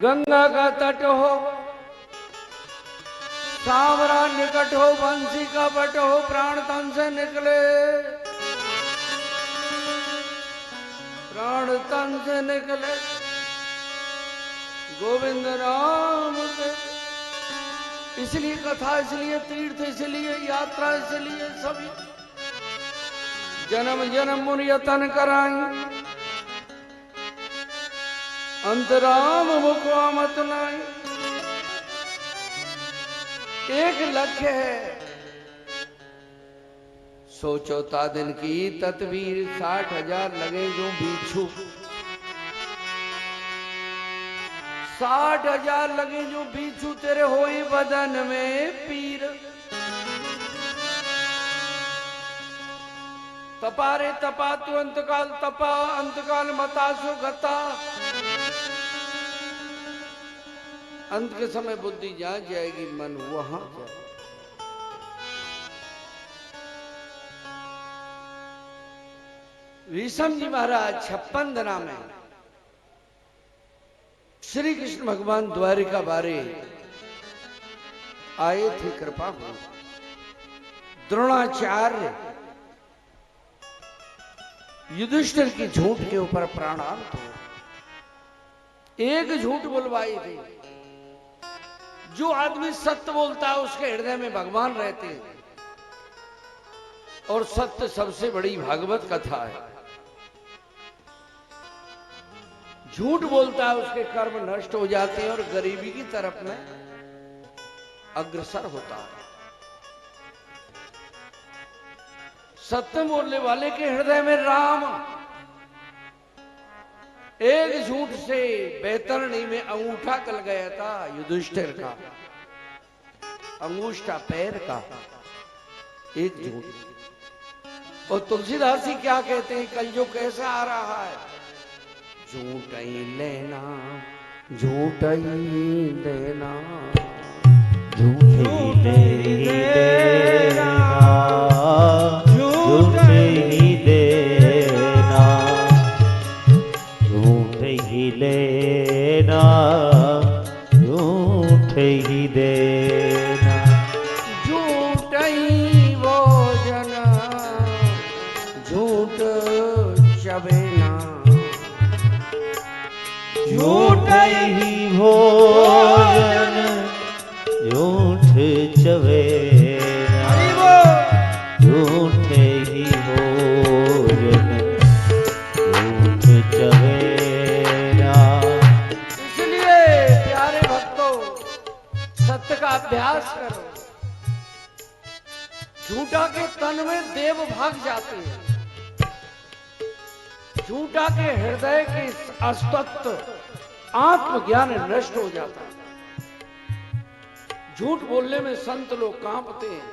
गंगा का तट हो, सांवरा निकट हो, बंसी का बट हो, प्राण तन से निकले, प्राण तन से निकले गोविंद राम के। इसलिए कथा, इसलिए तीर्थ, इसलिए यात्रा, इसलिए सभी जन्म जन्म मुनि यतन कराई, अंतराम मुखवा मत लाई। एक लक्ष्य है, सोचो ता दिन की तदवीर, 60,000 लगे जो बिच्छू, 60,000 लगे जो बिच्छू, तेरे होई बदन में पीर। तपा रे तपा तू अंतकाल तपा, अंतकाल मतासु गता। अंत के समय बुद्धि जहां जाएगी, मन वहां जाएगा। विषम जी महाराज 56 दिना में श्री कृष्ण भगवान द्वारिका बारे आए थे, कृपा हो। द्रोणाचार्य युधिष्ठिर की झूठ के ऊपर प्राणांत हो। एक झूठ बुलवाई थी। जो आदमी सत्य बोलता है उसके हृदय में भगवान रहते हैं, और सत्य सबसे बड़ी भागवत कथा है। झूठ बोलता है उसके कर्म नष्ट हो जाते हैं और गरीबी की तरफ में अग्रसर होता है। सत्य बोलने वाले के हृदय में राम। एक झूठ से बैतरणी में अंगूठा कल गया था युधिष्ठिर का, अंगूठा पैर का, एक झूठ। और तुलसीदास जी क्या कहते हैं, कल जो कैसा आ रहा है, झूठ ही लेना, झूठ ही देना, झूठ ही देना, झूठ ही देना, झूठ ही लेना, झूठ ही देना, झूठ ही भोजन, झूठ चबेना, झूठ ही भोजन, झूठ चवेना, झूठ ही भोजन, झूठ चवेना। इसलिए प्यारे भक्तों, सत्य का अभ्यास करो। झूठा के तन में देव भाग जाते हैं, झूठा के हृदय के अस्तित्व आत्मज्ञान नष्ट हो जाता है। झूठ बोलने में संत लोग कांपते हैं,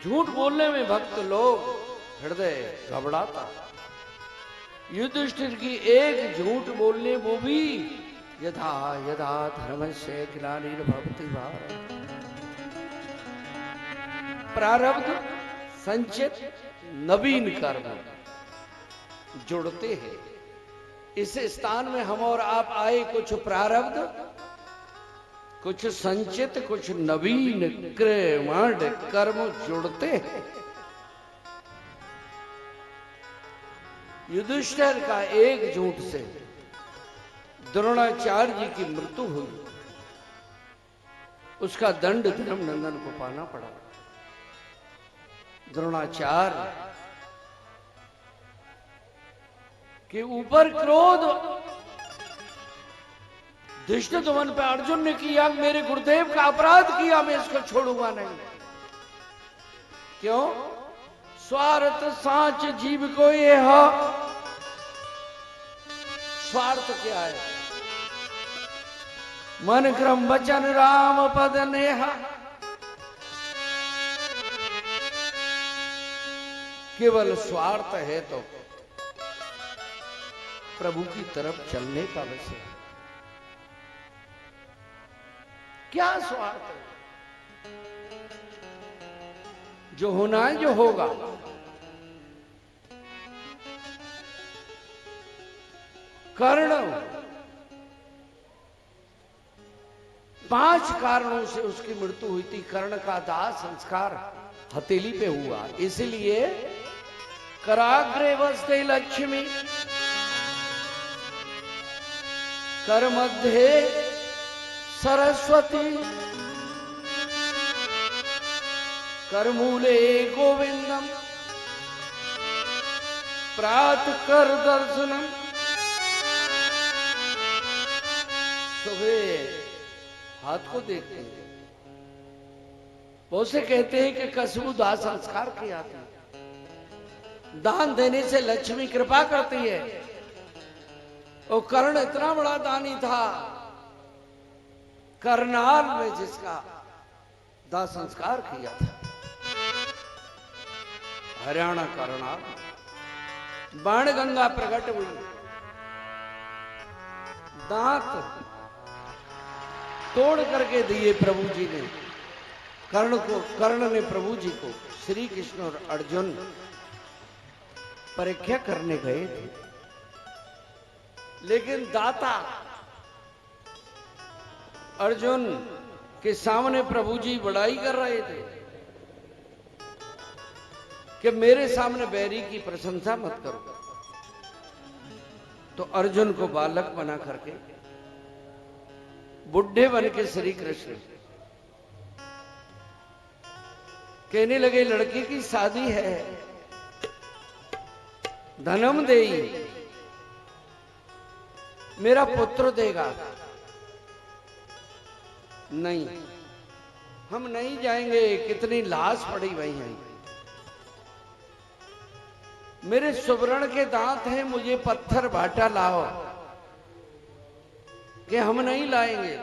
झूठ बोलने में भक्त लोग हृदय घबराता है। युधिष्ठिर की एक झूठ बोलने, वो भी यथा यथा धर्मस्य ग्लानिर्भवति भारत, प्रारब्ध संचित नवीन कर्म जुड़ते हैं। इस स्थान में हम और आप आए, कुछ प्रारब्ध, कुछ संचित, कुछ नवीन कर्म जुड़ते हैं। युधिष्ठिर का एक झूठ से द्रोणाचार्य जी की मृत्यु हुई, उसका दंड धर्मनंदन को पाना पड़ा। द्रोणाचार्य के ऊपर क्रोध धृष्टद्युम्न पे अर्जुन ने किया, मेरे गुरुदेव का अपराध किया, मैं इसको छोड़ूंगा नहीं। क्यों? स्वार्थ सांच जीव को यह, स्वार्थ क्या है? मन क्रम वचन राम पद नेहा, केवल स्वार्थ है तो प्रभु की तरफ चलने का विषय। क्या स्वार्थ है? जो होना है, जो होगा। कर्ण 5 कारणों से उसकी मृत्यु हुई थी। कर्ण का दाह संस्कार हथेली पे हुआ, इसलिए कराग्रे वसते लक्ष्मी, कर मध्य सरस्वती, कर मूले गोविंदम, प्रात कर दर्शनम। सुबह हाथ को देखते हैं, बहुत से कहते हैं कि कसबू दाह संस्कार किया था। दान देने से लक्ष्मी कृपा करती है, और कर्ण इतना बड़ा दानी था, करनाल में जिसका दाह संस्कार किया था, हरियाणा करनाल। बाणगंगा प्रकट हुई, दांत तोड़ करके दिए प्रभु जी ने कर्ण को। कर्ण ने प्रभु जी को, श्री कृष्ण और अर्जुन परीक्षा करने गए थे, लेकिन दाता अर्जुन के सामने प्रभु जी बड़ाई कर रहे थे कि मेरे सामने बैरी की प्रशंसा मत करो। तो अर्जुन को बालक बना करके, बुढ़े बन के श्री कृष्ण कहने लगे, लड़की की शादी है, धनम देई, मेरा पुत्र देगा। नहीं, हम नहीं जाएंगे, कितनी लाश पड़ी हुई है, मेरे सुवर्ण के दांत हैं, मुझे पत्थर भाटा लाओ, कि हम नहीं लाएंगे।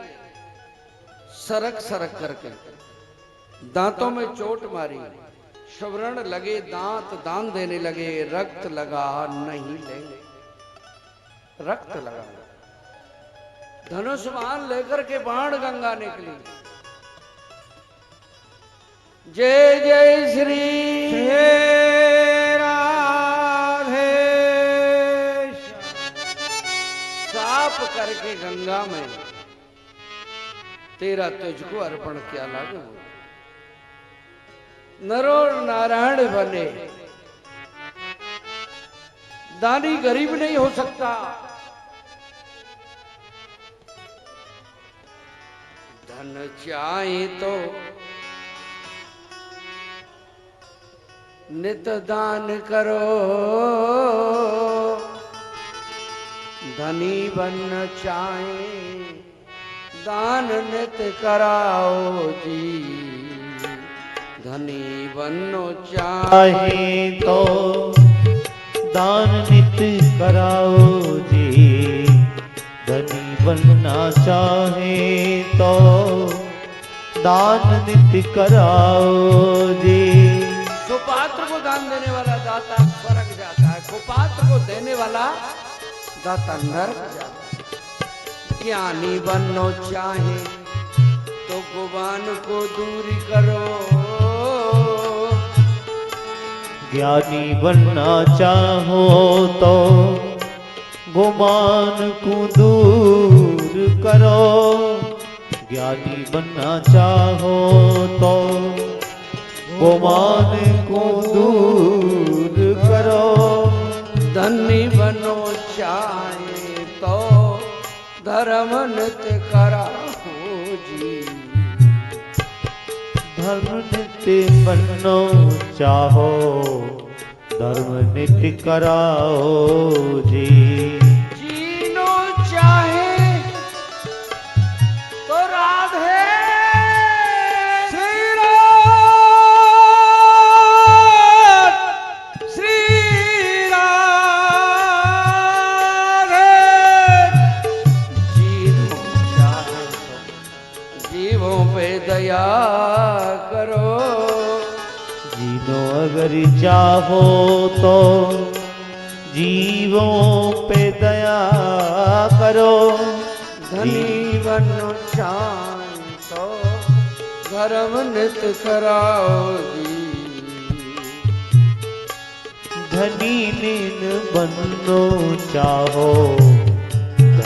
सरक सरक करके दांतों में चोट मारी, सुवर्ण लगे, दांत दान देने लगे, रक्त लगा, नहीं लेंगे, रक्त लगा। धनुष बाण लेकर के बाण गंगा निकली। जय जय श्री राधे। साफ करके गंगा में तेरा तुझको अर्पण किया लागू। नरो नारायण बने, दानी गरीब नहीं हो सकता। धन चाहे तो नित दान करो, धनी बन चाहे दान नित कराओ जी। धनी बनो चाहे तो दान नित कराओ जी, धनी बनना चाहे तो दान नित कराओ जी। कुपात्र को दान देने वाला दाता स्वर्ग जाता है, कुपात्र को देने वाला दाता नरक जाता है। ज्ञानी बनना चाहे तो गुमान को दूर करो, ज्ञानी बनना चाहो तो गुमान को दूर करो, ज्ञानी बनना चाहो तो गुमान को दूर करो। धनी बनो चाहे तो धर्म नित कराओ जी। धर्म नित्य बनो चाहो, धर्म नित्य कराओ जी। जीनो चाहे तो राधे श्री राधे। जीनो चाहे तो जीवों पे दया करो, जीनो अगर चाहो तो जीवों पे दया करो। धनी बनो चाहे तो धर्म नित कराओ जी। धनी नीन बनो चाहो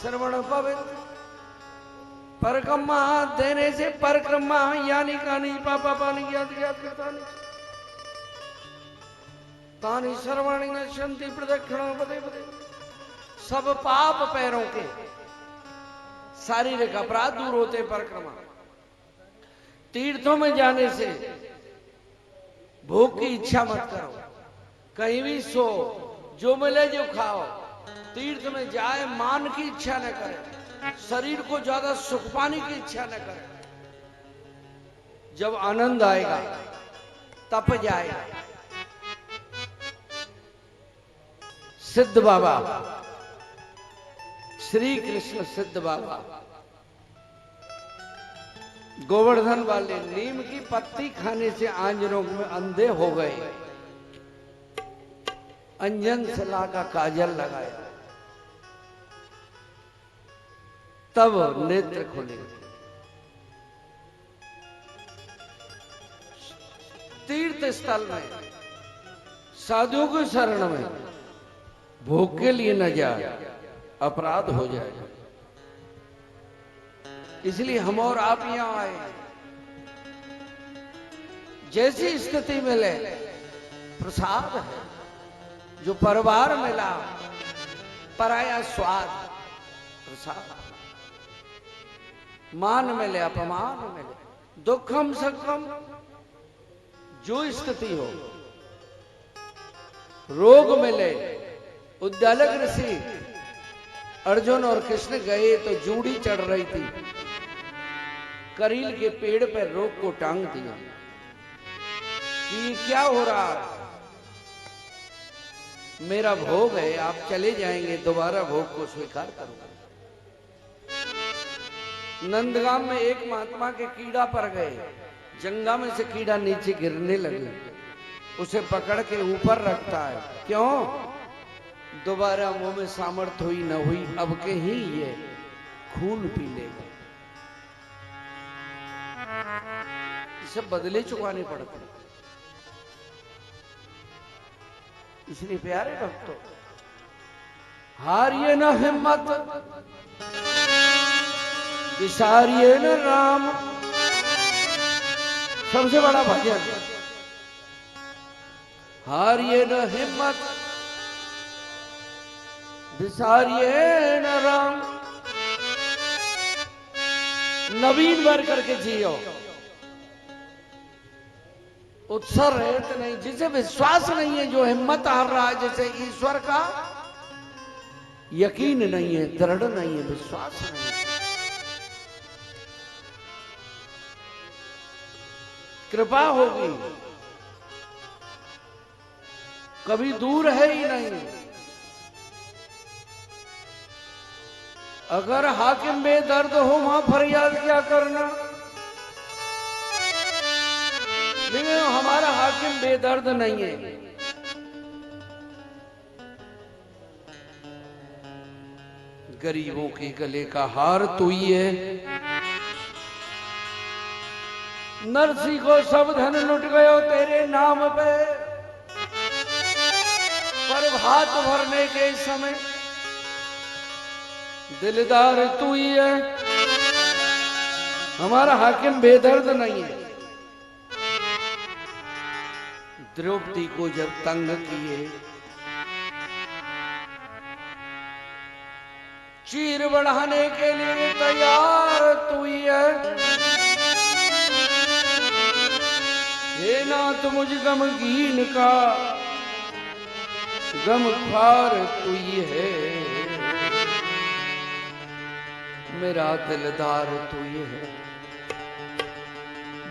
श्रवण पवित्र परकम्मा देने से परक्रम्मा यानी कानी पापा पानी ज्ञात ज्ञात करता नहीं तानी सर्वाणी नश्यंति प्रदक्षिणा पदे पदे। सब पाप पैरों के शारीरिक अपराध दूर होते परिक्रमा। तीर्थों में जाने से भूख की इच्छा मत करो, कहीं भी सो, जो मिले जो खाओ। तीर्थ में जाए मान की इच्छा न करे, शरीर को ज्यादा सुख पाने की इच्छा न करे। जब आनंद आएगा तप जाएगा। सिद्ध बाबा, श्री कृष्ण सिद्ध बाबा गोवर्धन वाले नीम की पत्ती खाने से आंज रोग में अंधे हो गए। अंजन सला का काजल लगाया तब नेत्र खुले। तीर्थ स्थल में साधुओं की शरण में भोग के लिए न जाए, अपराध हो जाएगा। इसलिए हम और आप यहां आए। जैसी स्थिति मिले, प्रसाद है जो परिवार मिला, पराया स्वाद प्रसाद। मान मिले अपमान मिले, दुखम सुखम जो स्थिति हो, रोग मिले। उद्दालक ऋषि अर्जुन और कृष्ण गए तो जूड़ी चढ़ रही थी, करील के पेड़ पर रोग को टांग दिया कि क्या हो रहा है, मेरा भोग है, आप चले जाएंगे, दोबारा भोग को स्वीकार करूंगा। नंदगाम में एक महात्मा के कीड़ा पर गए, जंगा में से कीड़ा नीचे गिरने लगे, उसे पकड़ के ऊपर रखता है। क्यों? दोबारा मुंह में सामर्थ्य हुई न हुई, अब के ही ये खून पी लेगा। इसे बदले चुकाने पड़ते। इसलिए प्यारे भक्तों, हारिए न हिम्मत, विसारिए न राम। सबसे बड़ा भजन, हारिए न हिम्मत, विसारिए न राम। नवीन भर करके जियो, उत्साह रहते नहीं। जिसे विश्वास नहीं है, जो हिम्मत हार रहा है, जैसे ईश्वर का यकीन नहीं है, दृढ़ नहीं है, विश्वास नहीं है, कृपा होगी, कभी दूर है ही नहीं। अगर हाकिम बेदर्द हो, वहां फरियाद क्या करना। लेकिन हमारा हाकिम बेदर्द नहीं है। गरीबों के गले का हार तू ही है। नरसी को सब धन लुट गयो तेरे नाम पे, पर भात भरने के समय दिलदार तू ही है। हमारा हाकिम बेदर्द नहीं है। द्रौपदी को जब तंग किए, चीर बढ़ाने के लिए तैयार तू ही है। हे नाथ मुझ गमगीन का गमख्वार तू ही है। मेरा दिलदार तू ही है।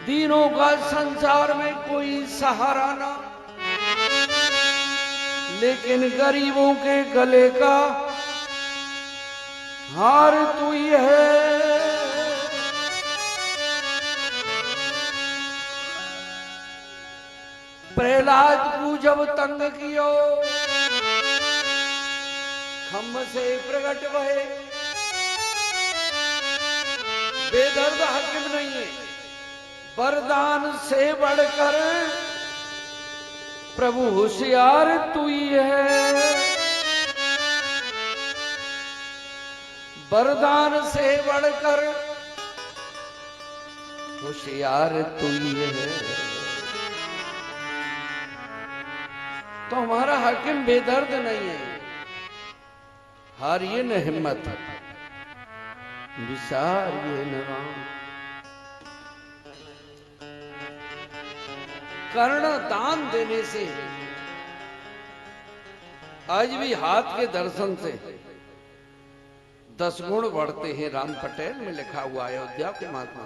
दीनों का संसार में कोई सहारा ना, लेकिन गरीबों के गले का हार तू ही है। प्रहलाद को जब तंग कियो, खम्भ से प्रगट भये। बेदर्द हाकिम नहीं है, वरदान से बढ़कर प्रभु होशियार तू ही है। वरदान से बढ़कर होशियार तू ये है। तो हमारा हाकिम बेदर्द नहीं है, हारिए न हिम्मत, विसारिए न राम। कर्ण दान देने से आज भी हाथ के दर्शन से 10 गुण बढ़ते हैं। राम पटेल में लिखा हुआ अयोध्या के महात्मा।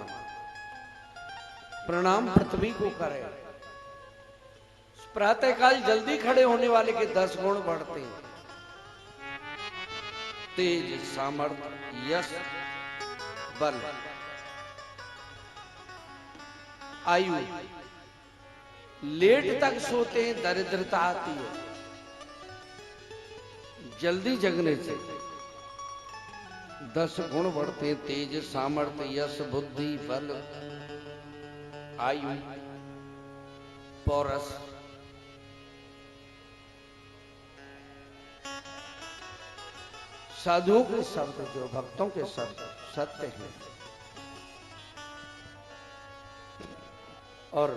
प्रणाम पृथ्वी को करे, प्रातःकाल जल्दी खड़े होने वाले के 10 गुण बढ़ते हैं। तेज, सामर्थ्य, यश, बल, आयु। लेट तक सोते हैं, दरिद्रता आती है। जल्दी जगने से 10 गुण बढ़ते हैं। तेज, सामर्थ्य, यश, बुद्धि, बल, आयु, पौरस। साधुओं के शब्द, जो भक्तों के शब्द सत्य हैं। और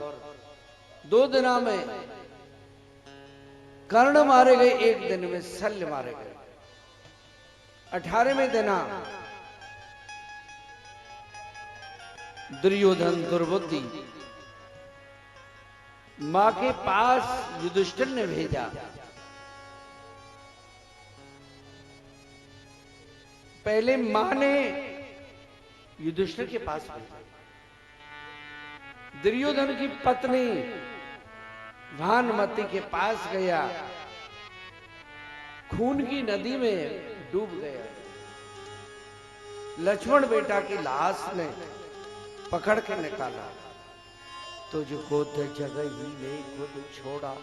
2 दिना में कर्ण मारे गए, 1 दिन में शल्य मारे गए। 18वें दिना दुर्योधन दुर्बुद्धि मां के पास युधिष्ठिर ने भेजा। पहले मां ने युधिष्ठिर के पास भेजा। दुर्योधन की पत्नी भानुमति के पास गया, खून की नदी में डूब गया। लक्ष्मण बेटा की लाश ने पकड़ के निकाला, तुझको तो जगह ही ने खुद छोड़ा,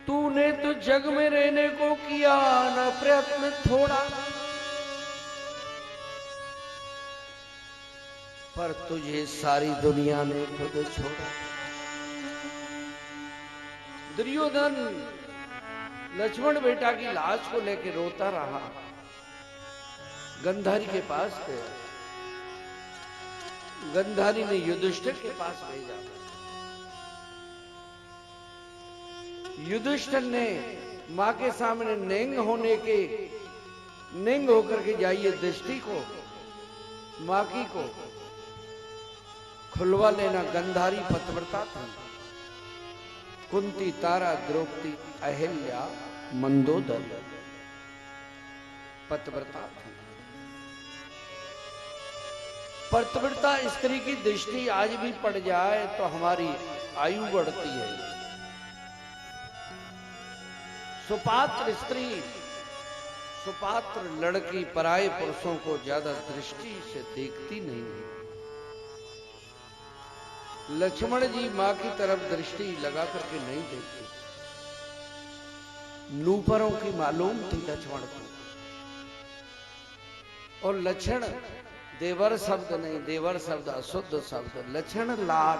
तूने तो जग में रहने को किया न प्रयत्न थोड़ा, पर तुझे सारी दुनिया ने खुद छोड़ा। दुर्योधन लक्ष्मण बेटा की लाश को लेकर रोता रहा। गंधारी के पास गया, गंधारी ने युधिष्ठिर के पास भेजा। युधिष्ठिर ने मां के सामने नेंग होकर के जाइए दृष्टि को, मां की को खुलवा लेना। गंधारी पतिव्रता थी। कुंती, तारा, द्रौपदी, अहिल्या, मंदोदरी पतिव्रता थी। पतिव्रता स्त्री की दृष्टि आज भी पड़ जाए तो हमारी आयु बढ़ती है। सुपात्र स्त्री, सुपात्र लड़की पराये पुरुषों को ज्यादा दृष्टि से देखती नहीं है। लक्ष्मण जी मां की तरफ दृष्टि लगा करके नहीं देखते। नूपुरों की मालूम थी लक्ष्मण को। और लक्षण देवर शब्द नहीं, देवर शब्द अशुद्ध शब्द। लक्षण लाल।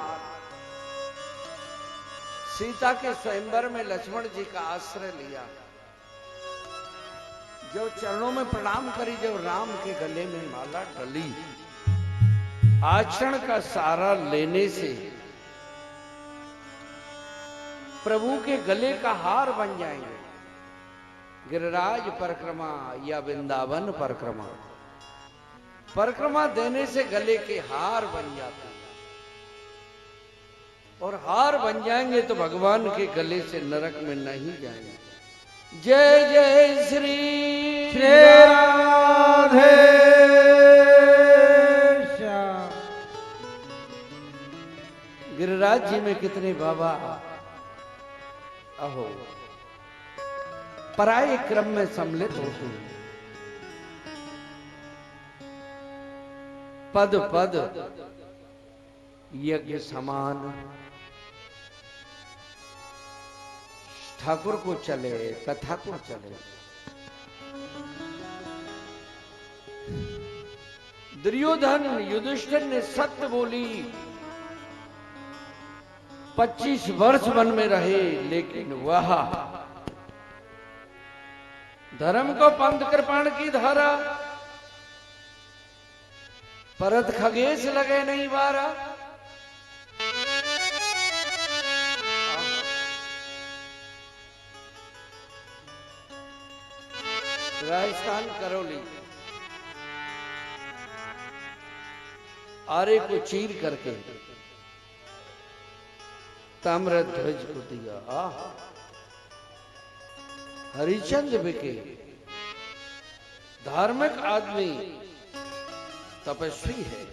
सीता के स्वयंवर में लक्ष्मण जी का आश्रय लिया। जो चरणों में प्रणाम करी, जब राम के गले में माला डली, आचरण का सहारा लेने से प्रभु के गले का हार बन जाएंगे। गिरिराज परिक्रमा या वृंदावन परिक्रमा, परिक्रमा देने से गले के हार बन जाते हैं। और हार बन जाएंगे तो भगवान के गले से नरक में नहीं जाएंगे। जय जय श्री राधे श्याम। गिरिराज जी में कितने बाबा अहो पराये क्रम में सम्मिलित होते हैं। पद पद यज्ञ समान ठाकुर को चले, कथा को चले। दुर्योधन युधिष्ठिर ने सत्य बोली। 25 वर्ष वन में रहे, लेकिन वह धर्म को पंथ कृपाण की धारा, परत खगेश लगे नहीं बारा। राजस्थान करौली आरे को चीर करके ताम्र ध्वज को दिया। हरिचंद बिके धार्मिक आदमी तपस्वी है,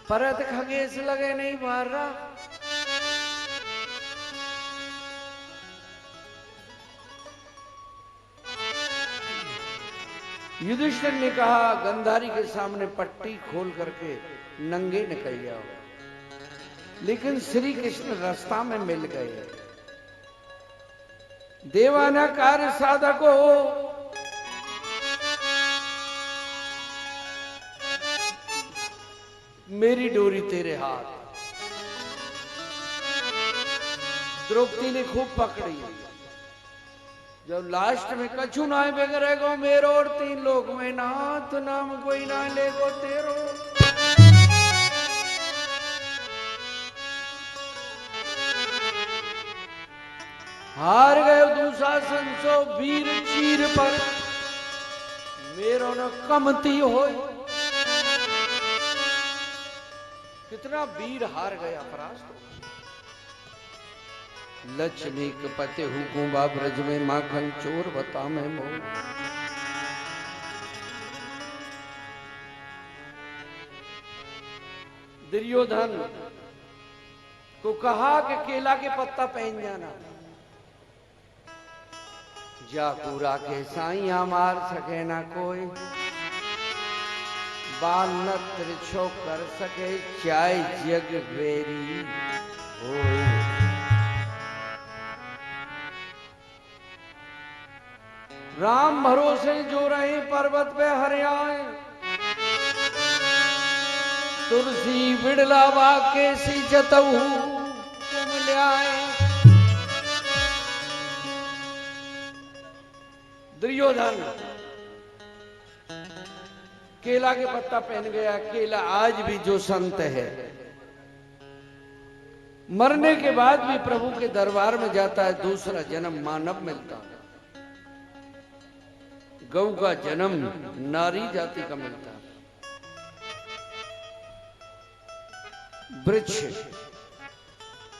परत खगेश लगे नहीं मार रहा। युधिष्ठिर ने कहा गंधारी के सामने पट्टी खोल करके नंगे निकल जाओ, लेकिन श्री कृष्ण रास्ता में मिल गए। देवाना कार्य साधको मेरी डोरी तेरे हाथ। द्रौपदी ने खूब पकड़ी, जब लास्ट में कछु ना बेगरेगो मेरो और 3 लोग में नाथ नाम कोई ना लेगो तेरो। हार गए दुशासन सो वीर चीर पर, मेरो न कमती हो। कितना वीर हार गया परास्त। लक्ष्मी के पते हुकुमा ब्रज में माखन चोर बता मैं मोह। दुर्योधन को कहा कि केला के पत्ता पहन जाना, जाकूरा के साइया मार सके ना कोई, बाल न तिरछो कर सके चाहे जग बेरी होए। राम भरोसे जो रहे पर्वत पे हरियाए, तुलसी बिड़ला वाके सी जतऊ तुम ले आए। दुर्योधन केला के पत्ता पहन गया। केला आज भी जो संत है मरने के बाद भी प्रभु के दरबार में जाता है, दूसरा जन्म मानव मिलता है। गौ का जन्म नारी जाति का मिलता है। वृक्ष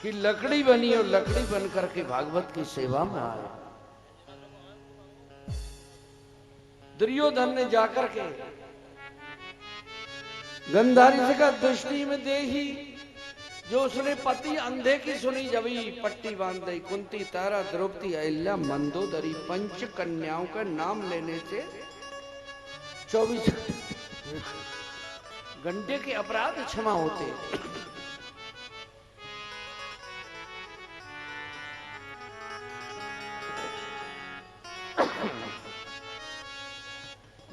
की लकड़ी बनी और लकड़ी बन करके भागवत की सेवा में आए। दुर्योधन ने जाकर के गंधारी से कहा दृष्टि में देही, जो उसने पति अंधे की सुनी जबी पट्टी बांध दी। कुंती, तारा, द्रौपदी, अहिल्या, मंदोदरी 5 कन्याओं का नाम लेने से 24 घंटे के अपराध क्षमा होते।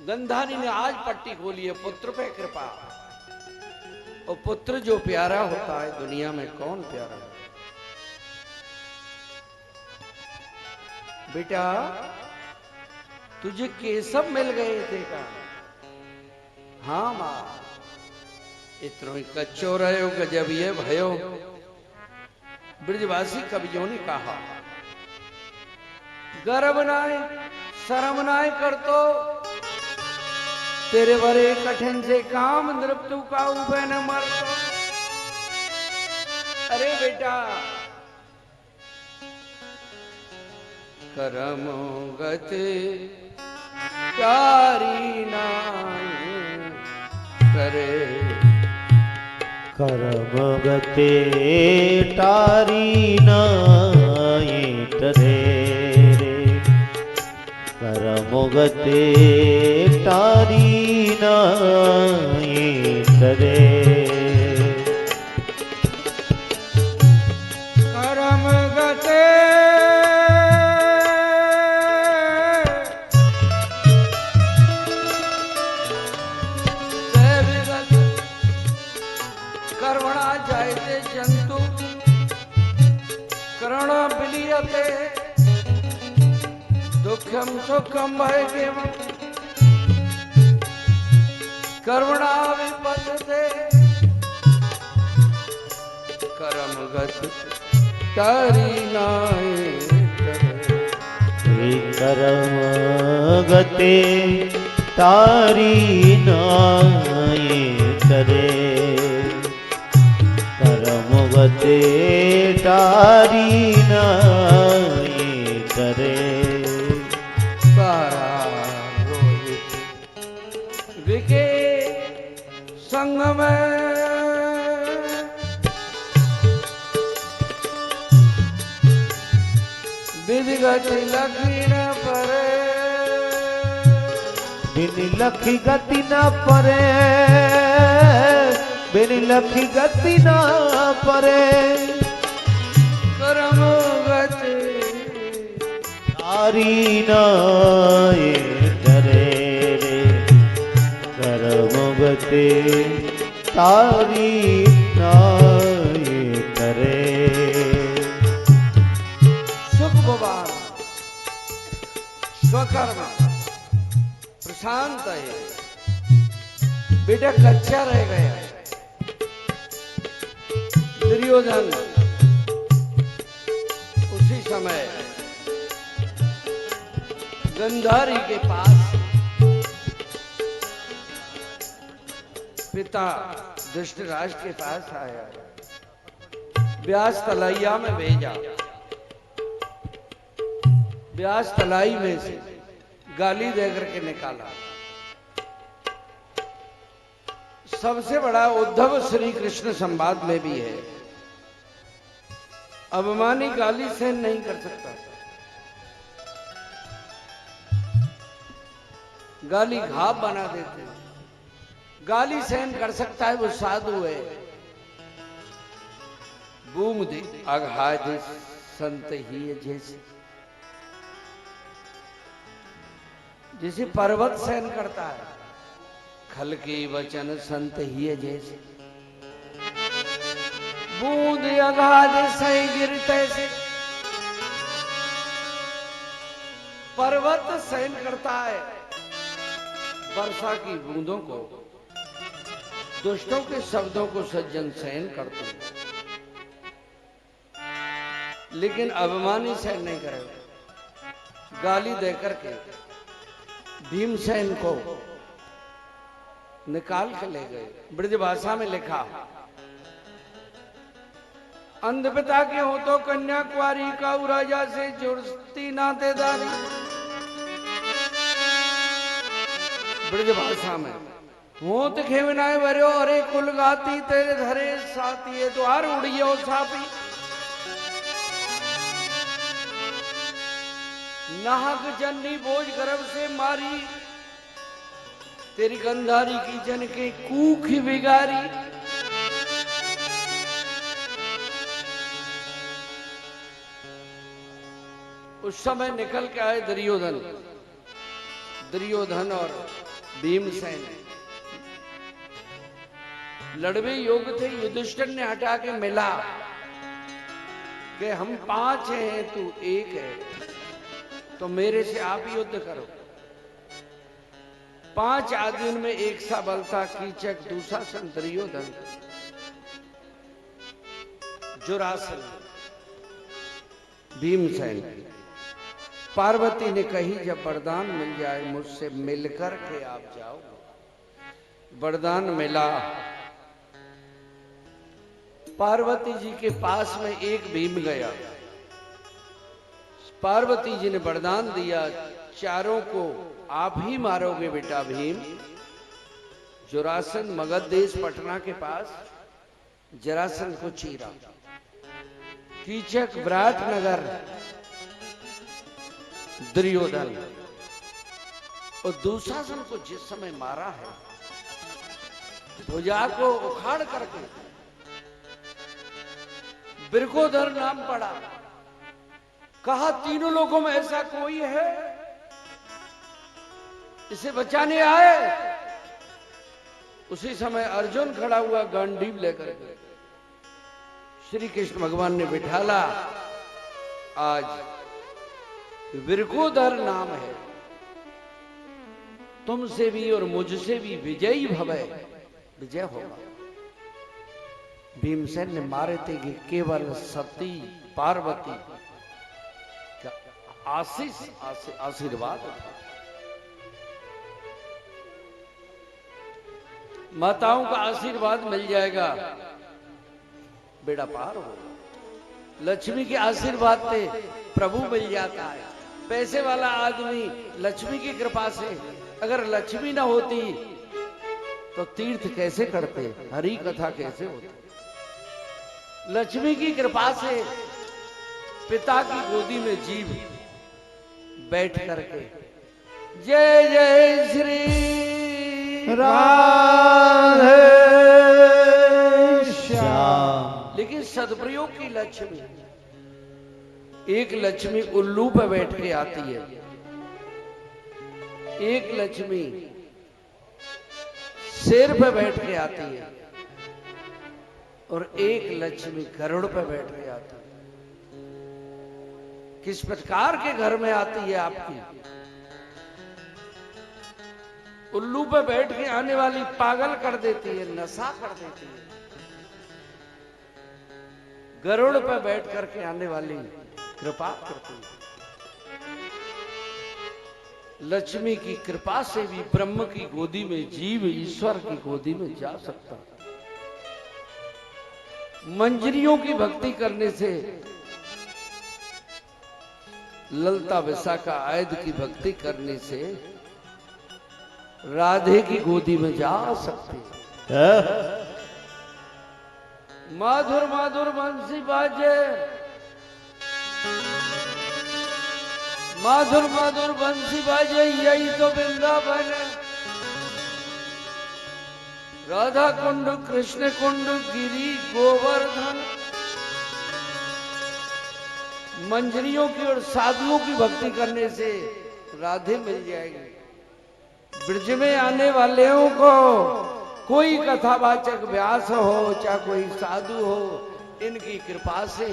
गंधारी ने आज पट्टी खोली है, पुत्र पे कृपा। और पुत्र जो प्यारा होता है दुनिया में कौन प्यारा है? बेटा तुझे केशव मिल गए थे का? हाँ मां, इतनो ही कच्चो रहो गजब ये भयो। ब्रजवासी कवियों ने कहा गर्व नाय शर्म नाय कर तो, तेरे बड़े कठिन से काम नृप्तु का उभय न मर तो। अरे बेटा करम गति प्यारी नाई करे, कर्म गते टारी नाई टरे रे, कर्म गते टारी नाई टरे। कर्म गते कर्मणा जायते जंतु करण बिलियते। दुःखम सुखम भाग्यम कर्मणा विपदते कर्मगत तारी नाय कर्म गते तारी नाय करे कर्म गते तारी नाय करे तारा रोहित विके संग में विधिगत लकीन परे बिन लखी गति न परे बिन लखी गति न परे कर्म गत तारी नाय करे रे कर्म गते तारी नाय करे सुख भगवान स्वकर्म प्रशांत है बेटा कच्चा रह गया दुर्योधन उसी समय गंधारी के पास पिता धृतराष्ट्र के पास आया व्यास तलैया में भेजा व्यास तलाई में से गाली देकर के निकाला सबसे बड़ा उद्धव श्री कृष्ण संवाद में भी है अभिमानी गाली सहन नहीं कर सकता गाली घाव बना देते गाली सहन कर सकता है वो साधु है बूम दे अघाध संत ही जैसे पर्वत सहन करता है खल के वचन संत ही जैसे बूंद अगाध सही गिरते से पर्वत सहन करता है वर्षा की बूंदों को दुष्टों के शब्दों को सज्जन सहन करते हैं लेकिन अभिमानी सहन नहीं करेगा गाली देकर के भीमसेन को निकाल के ले गए ब्रज भाषा में लिखा अंध पिता के हो तो कन्या कुआरी का राजा से जुड़ती नातेदारी ब्रज भाषा में हो तो खेवनाए भरो अरे कुल गाती तेरे धरे साथी है द्वार उड़ियो सापी नाहक जननी बोझ गर्भ से मारी तेरी गंधारी की जन के कूख बिगारी उस समय निकल के आए दुर्योधन और भीमसेन लड़वे योग थे युधिष्ठिर ने हटा के मिला कि हम 5 हैं तू 1 है तो मेरे से आप युद्ध करो 5 आदमियों में एक सा बल था कीचक दुशासन दुर्योधन जुरासन भीमसेन पार्वती ने कही जब वरदान मिल जाए मुझसे मिलकर के आप जाओ वरदान मिला पार्वती जी के पास में एक भीम गया पार्वती जी ने वरदान दिया चारों को आप ही मारोगे बेटा भीम जुरासन मगध देश पटना के पास जरासन को चीरा कीचक विराटनगर दुर्योधन और दुशासन को जिस समय मारा है भुजा को उखाड़ करके बिरकोधर नाम पड़ा कहा तीनों लोगों में ऐसा कोई है इसे बचाने आए उसी समय अर्जुन खड़ा हुआ गांडीव लेकर के श्री कृष्ण भगवान ने बिठाला आज विरकोदर नाम है। तुमसे भी और मुझसे भी विजयी भवे, विजय होगा। भीमसेन ने मारे थे कि केवल सती पार्वती का आशीर्वाद था। माताओं का आशीर्वाद मिल जाएगा, बेड़ा पार हो। लक्ष्मी के आशीर्वाद से प्रभु मिल जाता है। पैसे वाला आदमी लक्ष्मी की कृपा से, अगर लक्ष्मी ना होती तो तीर्थ कैसे करते, हरि कथा कैसे होती। लक्ष्मी की कृपा से पिता की गोदी में जीव बैठ करके जय जय श्री राधे श्याम। लेकिन सदप्रयोग की लक्ष्मी, एक लक्ष्मी उल्लू पे बैठ के आती है, एक लक्ष्मी शेर पे बैठ के आती है, और एक लक्ष्मी गरुड़ पे बैठ के आती है। किस प्रकार के घर में आती है आपकी? उल्लू पे बैठ के आने वाली पागल कर देती है, नशा कर देती है। गरुड़ पे बैठ करके आने वाली कृपा करती है। लक्ष्मी की कृपा से भी ब्रह्म की गोदी में जीव ईश्वर की गोदी में जा सकता है। मंजरियों की भक्ति करने से, ललता विशाखा आयद की भक्ति करने से राधे की गोदी में जा सकते हैं। माधुर माधुर बंसी बाजे, माधुर माधुर बंसी बाजे, यही तो वृंदावन। राधा कुंड कृष्ण कुंड गिरी गोवर्धन। मंजरियों की और साधुओं की भक्ति करने से राधे मिल जाएगी। ब्रज में आने वालों को कोई कथावाचक व्यास हो, चाहे कोई साधु हो, इनकी कृपा से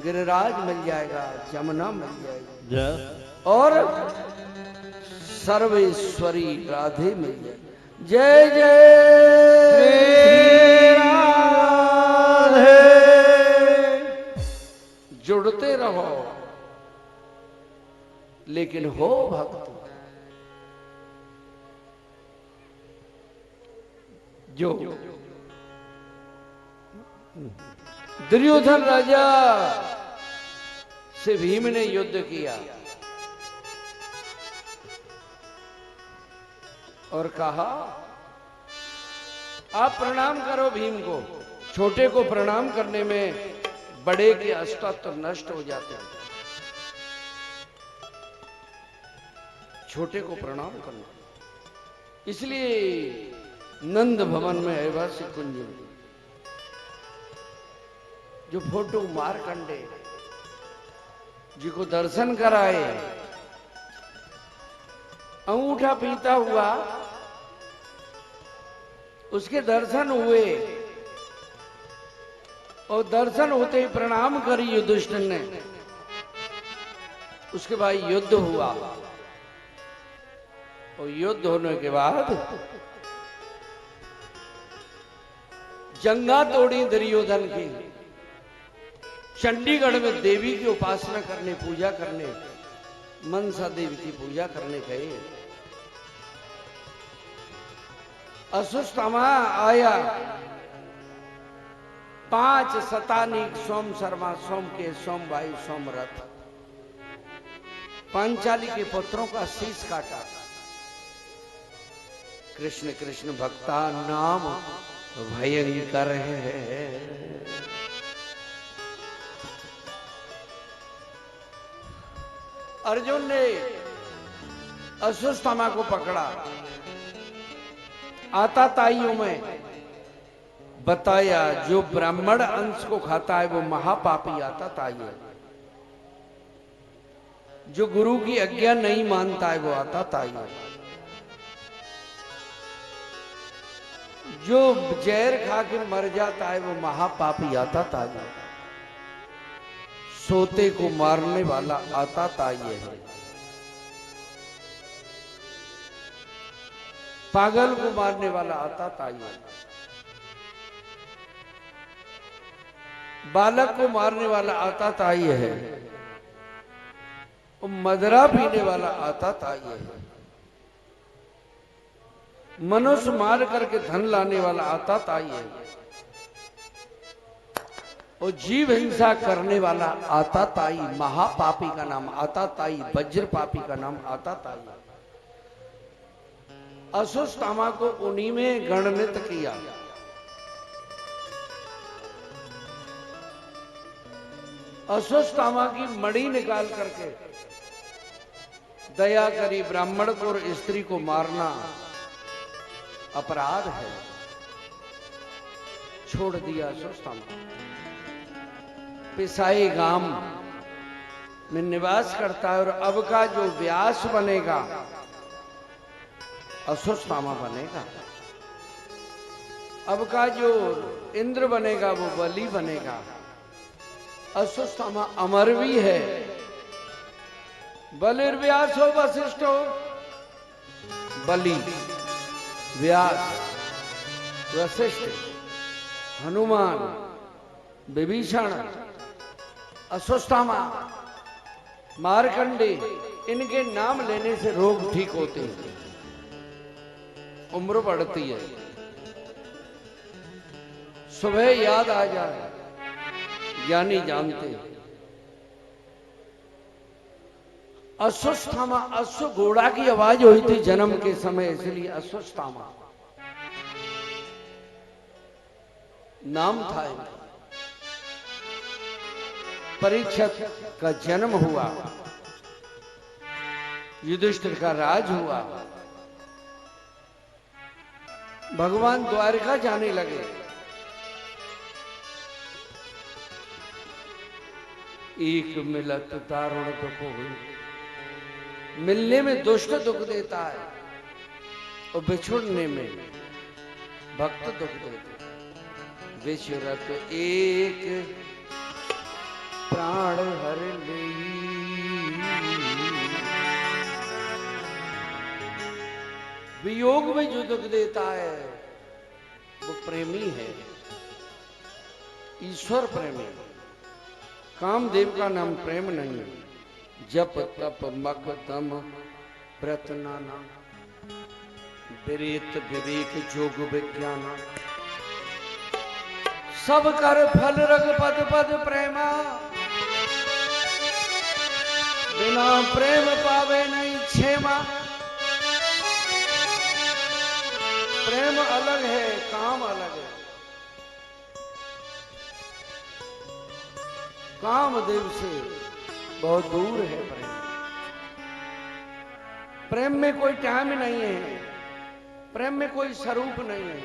गिरिराज मिल जाएगा, जमुना मिल जाएगी, और सर्वेश्वरी राधे मिल जाएगी। जय जय राधे। जुड़ते रहो, लेकिन हो भक्त। जो दुर्योधन राजा से भीम ने युद्ध किया और कहा, आप प्रणाम करो भीम को। छोटे को प्रणाम करने में बड़े के अस्तित्व नष्ट हो जाते हैं। छोटे को प्रणाम करना। इसलिए नंद भवन में ऐवासी कुंज में जो फोटो मारकंडे जी को दर्शन कराए, अंगूठा पीता हुआ उसके दर्शन हुए, और दर्शन होते ही प्रणाम करी युधिष्ठिर ने। उसके बाद युद्ध हुआ, और युद्ध होने के बाद जंगा तोड़ी दुर्योधन की। चंडीगढ़ में देवी की उपासना करने, पूजा करने, मनसा देवी की पूजा करने गए। असुस्थमा आया, 5 शतानीक सोम शर्मा, सोम के, सोम भाई, सोमरथ, पांचाली के पुत्रों का शीश काटा। कृष्ण कृष्ण भक्ता नाम भयंकर है। अर्जुन ने अश्वत्थामा को पकड़ा, आताताइयों में बताया जो ब्राह्मण अंश को खाता है वो महापापी आताताई है, जो गुरु की आज्ञा नहीं मानता है वो आताताई है, जो जहर खा के मर जाता है वो महापापी आताताई है, सोते को मारने वाला आताताई है। पागल को मारने वाला आता ताई है, बालक को मारने वाला आता ताई है, और मदरा पीने वाला आता ताई है, मनुष्य मार करके धन लाने वाला आता ताई है, और जीव हिंसा करने वाला आता ताई, महापापी का नाम आता ताई, वज्र पापी का नाम आता ताई। असुस्तामा को उन्हीं में गणनित किया। असुस्तामा की मणि निकाल करके दया करी, ब्राह्मण को और स्त्री को मारना अपराध है, छोड़ दिया असुस्तामा। पिसाई गांव में निवास करता है, और अब का जो व्यास बनेगा असुस्तामा बनेगा, अब का जो इंद्र बनेगा वो बलि बनेगा। असुस्तामा अमर भी है, बलिर्व्यास हो वशिष्ठ हो, बलि व्यास वशिष्ठ हनुमान विभीषण असुस्तामा मार्कंडे, इनके नाम लेने से रोग ठीक होते हैं, उम्र बढ़ती है, सुबह याद आ जाए, ज्ञानी जानते। असुस्तामा, अश्व घोड़ा की आवाज हुई थी जन्म के समय, इसलिए असुस्तामा नाम था इनका। परीक्षित का जन्म हुआ, युधिष्ठिर का राज हुआ, भगवान द्वारका जाने लगे। एक मिलत दारुण दुख हुई, मिलने में दुष्ट दुख देता है और बिछुड़ने में भक्त दुख देता है। विचरत एक प्राण हर लेई, वियोग में जो दुख देता है वो प्रेमी है, ईश्वर प्रेमी। कामदेव का नाम प्रेम नहीं है। जप तप मख तम व्रत नाना, विरेत विवेक जोग विज्ञान, सब कर फल रग पद पद प्रेमा, बिना प्रेम पावे नहीं क्षेमा। प्रेम अलग है, काम अलग है। कामदेव से बहुत दूर है प्रेम। प्रेम में कोई टाइम नहीं है, प्रेम में कोई स्वरूप नहीं है,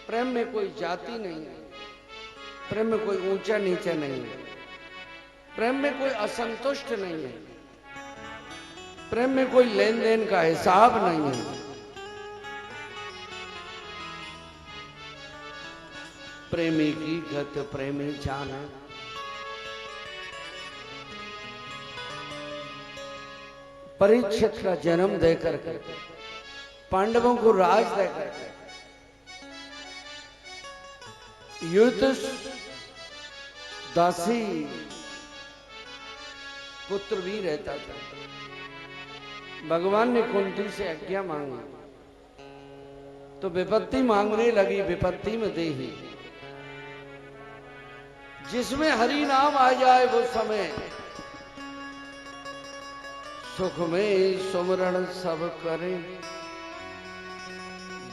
प्रेम में कोई जाति नहीं है, प्रेम में कोई ऊंचा नीचा नहीं है, प्रेम में कोई असंतुष्ट नहीं है, प्रेम में कोई लेन देन का हिसाब नहीं है। प्रेमी की गत प्रेमी जाने, परीक्षित का जन्म देकर के, पांडवों को राज देकर के, युद्ध दासी पुत्र भी रहता था। भगवान ने कुंती से आज्ञा मांगी तो विपत्ति मांगने लगी, विपत्ति में देही। जिसमें हरि नाम आ जाए वो समय सुख में सुमरण सब करें,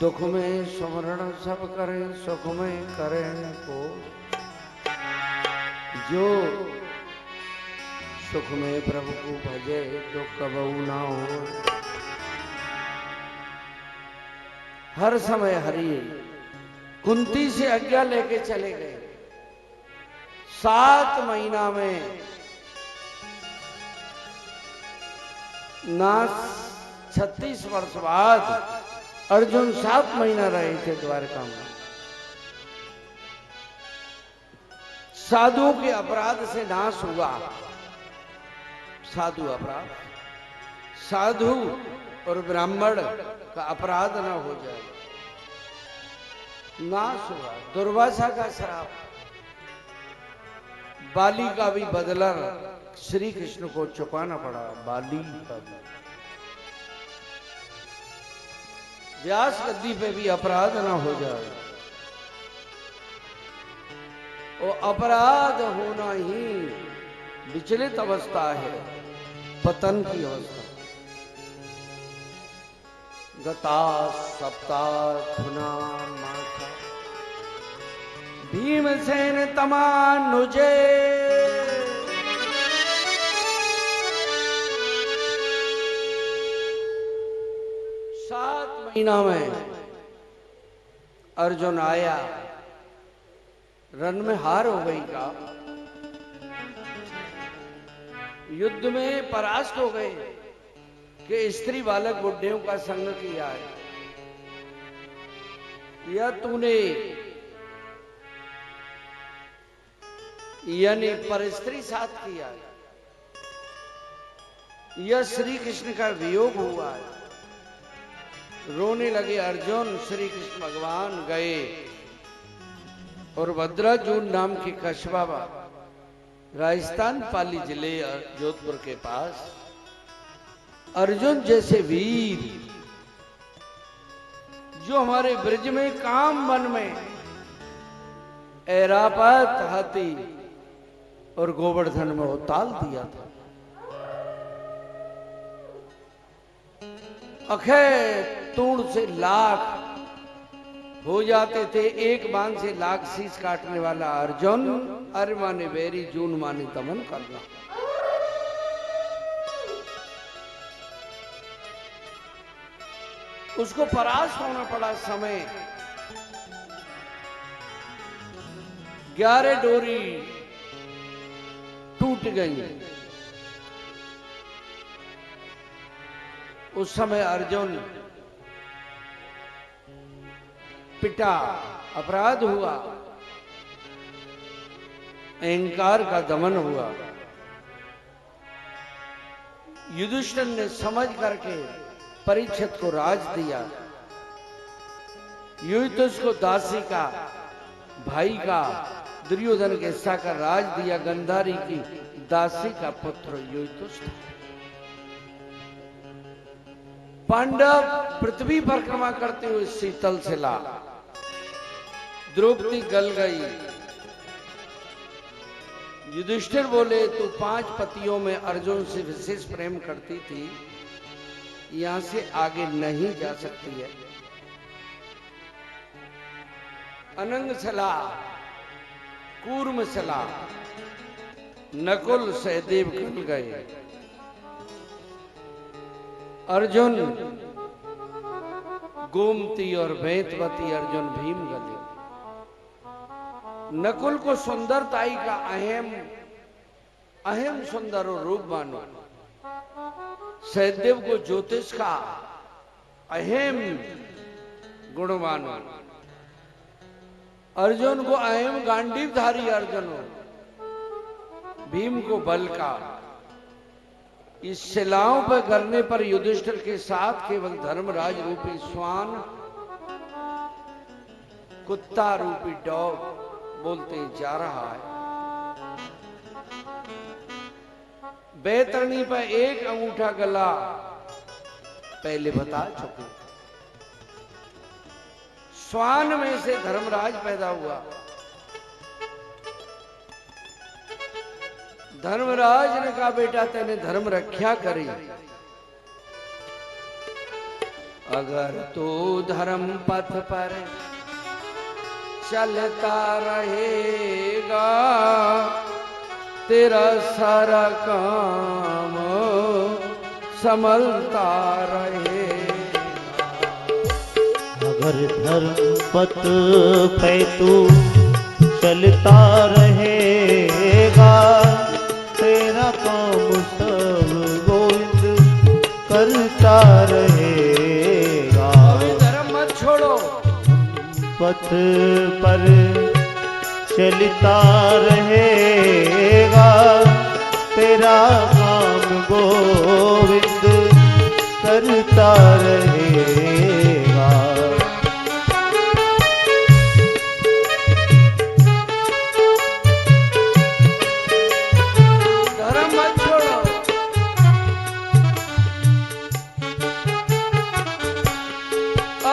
दुख में सुमरण सब करें, सुख में करें को। जो सुख में प्रभु को भजे तो कबहू ना हो। हर समय हरि कुंती से आज्ञा लेके चले गए। 7 महीना में ना 36 वर्ष बाद अर्जुन 7 महीना रहे थे द्वारका में। साधुओं के अपराध से नाश हुआ। साधु अपराध, साधु और ब्राह्मण का अपराध ना हो जाए, नाश हुआ। दुर्वासा का श्राप, बाली का भी बदला श्री कृष्ण को चुकाना पड़ा। बाली का भी व्यास गद्दी पे भी अपराध ना हो जाए, और अपराध होना ही विचलित अवस्था है, पतन की अवस्था। गता सप्ताधुना माथा भीमसेन तमानुजे, 7 महीना में अर्जुन आया, रण में हार हो गई का, युद्ध में परास्त हो गए कि स्त्री बालक बुढ़ियों का संग किया है, या तूने यानी पर स्त्री साथ किया है, या श्री कृष्ण का वियोग हुआ है। रोने लगे अर्जुन। श्री कृष्ण भगवान गए और भद्राजून नाम की कस्बा, राजस्थान पाली जिले जोधपुर के पास, अर्जुन जैसे वीर जो हमारे ब्रज में काम वन में ऐरापत हाथी और गोवर्धन में उताल दिया था, अखे तूड़ से लाख हो जाते थे, एक बाण से लाख शीश काटने वाला अर्जुन, अरे माने बेरी जून माने दमन करना। उसको परास्त होना पड़ा। समय 11 डोरी टूट गई। उस समय अर्जुन पिटा, अपराध हुआ, अहंकार का दमन हुआ। युधिष्ठिर ने समझ करके परीक्षित को राज दिया। युधिष्ठिर को दासी का, भाई का, दुर्योधन के हिस्सा का राज दिया। गंधारी की दासी का पुत्र युधिष्ठिर। पांडव पृथ्वी परिक्रमा करते हुए शीतल शिला, द्रौपदी गल गई। युधिष्ठिर बोले, तू 5 पतियों में अर्जुन से विशेष प्रेम करती थी, यहां से आगे नहीं जा सकती है। अनंग शिला, कूर्म शिला, नकुल सहदेव गल गए। अर्जुन गोमती और वेतवती अर्जुन भीम गले। नकुल को सुंदरताई का अहम सुंदर और रूप मानो। सहदेव को ज्योतिष का अहम गुण मानो। अर्जुन को अहम गांडीवधारी अर्जुन हो। भीम को बल का। इस शिलाओं पर करने पर युधिष्ठिर के साथ केवल धर्मराज रूपी श्वान, कुत्ता रूपी डॉग बोलते जा रहा है। बैतरणी पर एक अंगूठा गला पहले बता चुके। श्वान में से धर्मराज पैदा हुआ। धर्मराज ने कहा, बेटा तेने धर्म रक्षा करी, अगर तू धर्म पथ पर चलता रहेगा, तेरा सारा काम संभलता रहेगा। अगर धर्म पथ पे तू चलता रहेगा, तेरा काम सब गोविंद करता रहेगा। धर्म मत छोड़ो, पथ पर चलता रहेगा, तेरा काम गोविंद करता रहेगा।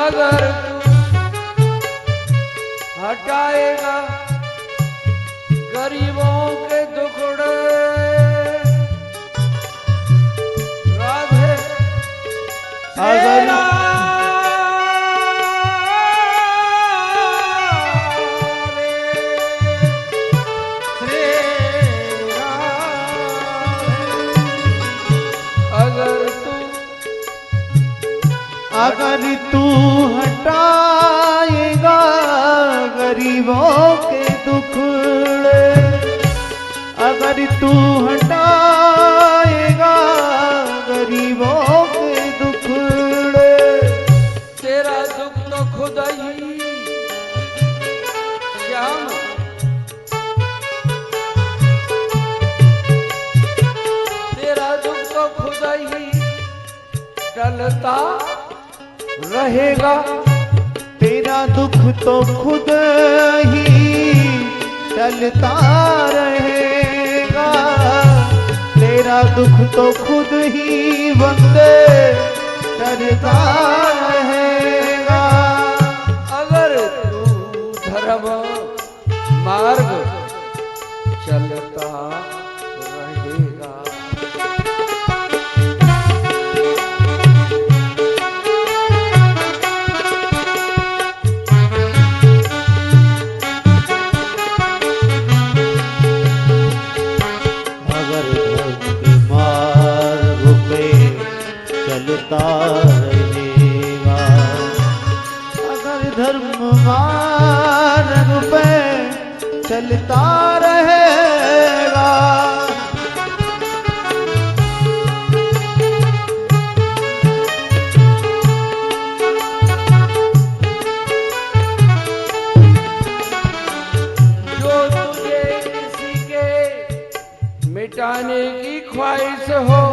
अगर तू हटाएगा गरीबों के दुखड़े, राधे अगर अगर तू हटाएगा गरीबों के दुखड़े, अगर तू हटाएगा गरीबों के दुखड़े, तेरा दुख तो खुद ही श्याम, तेरा दुख तो खुद ही टलता रहेगा, तेरा दुख तो खुद ही टलता रहेगा, तेरा दुख तो खुद ही वंदे टलता रहेगा। अगर तू धर्म मार्ग चलता रहेगा। चलता रहेगा, अगर धर्म मार्ग पे चलता रहेगा। जो तुझे किसी के मिटाने की ख्वाहिश हो,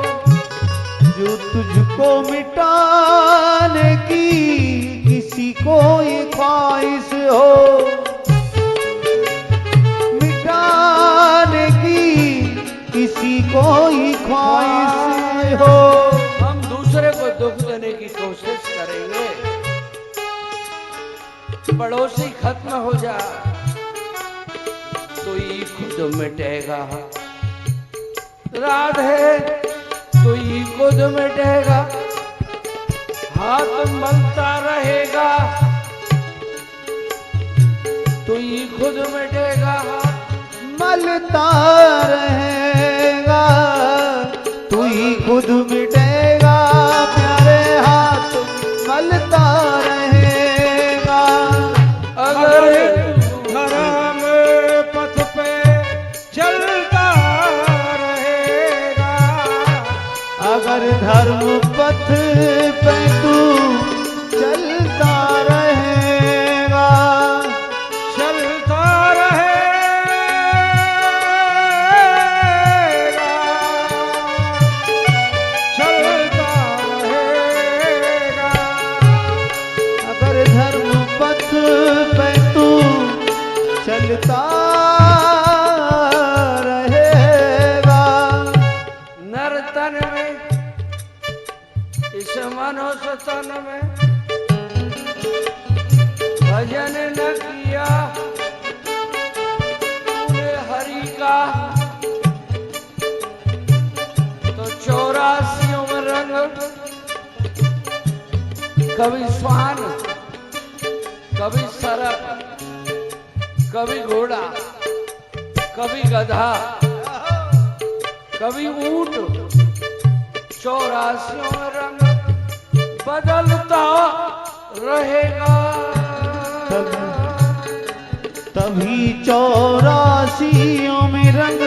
जो तुझको मिटाने की किसी को ये ख्वाहिश हो, मिटाने की किसी को ये ख्वाहिश हो, हम दूसरे को दुख देने की कोशिश करेंगे, पड़ोसी खत्म हो जा तो ही खुद मिटेगा। राधे तो ही खुद मिटेगा, हाथ मलता रहेगा तो ही खुद मिटेगा, मलता रहेगा तू ही खुद मिटेगा, प्यारे हाथ मलता रहेगा। अगर धर्म पथ पे चलता रहेगा, अगर धर्म पथ पे तू चलता रहेगा, चलता रहेगा, चलता रहेगा, अगर धर्म पथ पे तू चलता रहेगा। नर्तन में इस मनुष्य तन में भजन न किया तूने हरि का, तो 84 में रंग, कभी स्वान, कभी सरप, कभी घोड़ा, कभी गधा, कभी ऊंट, 84 में रंग बदलता रहेगा। तभी 84 में रंग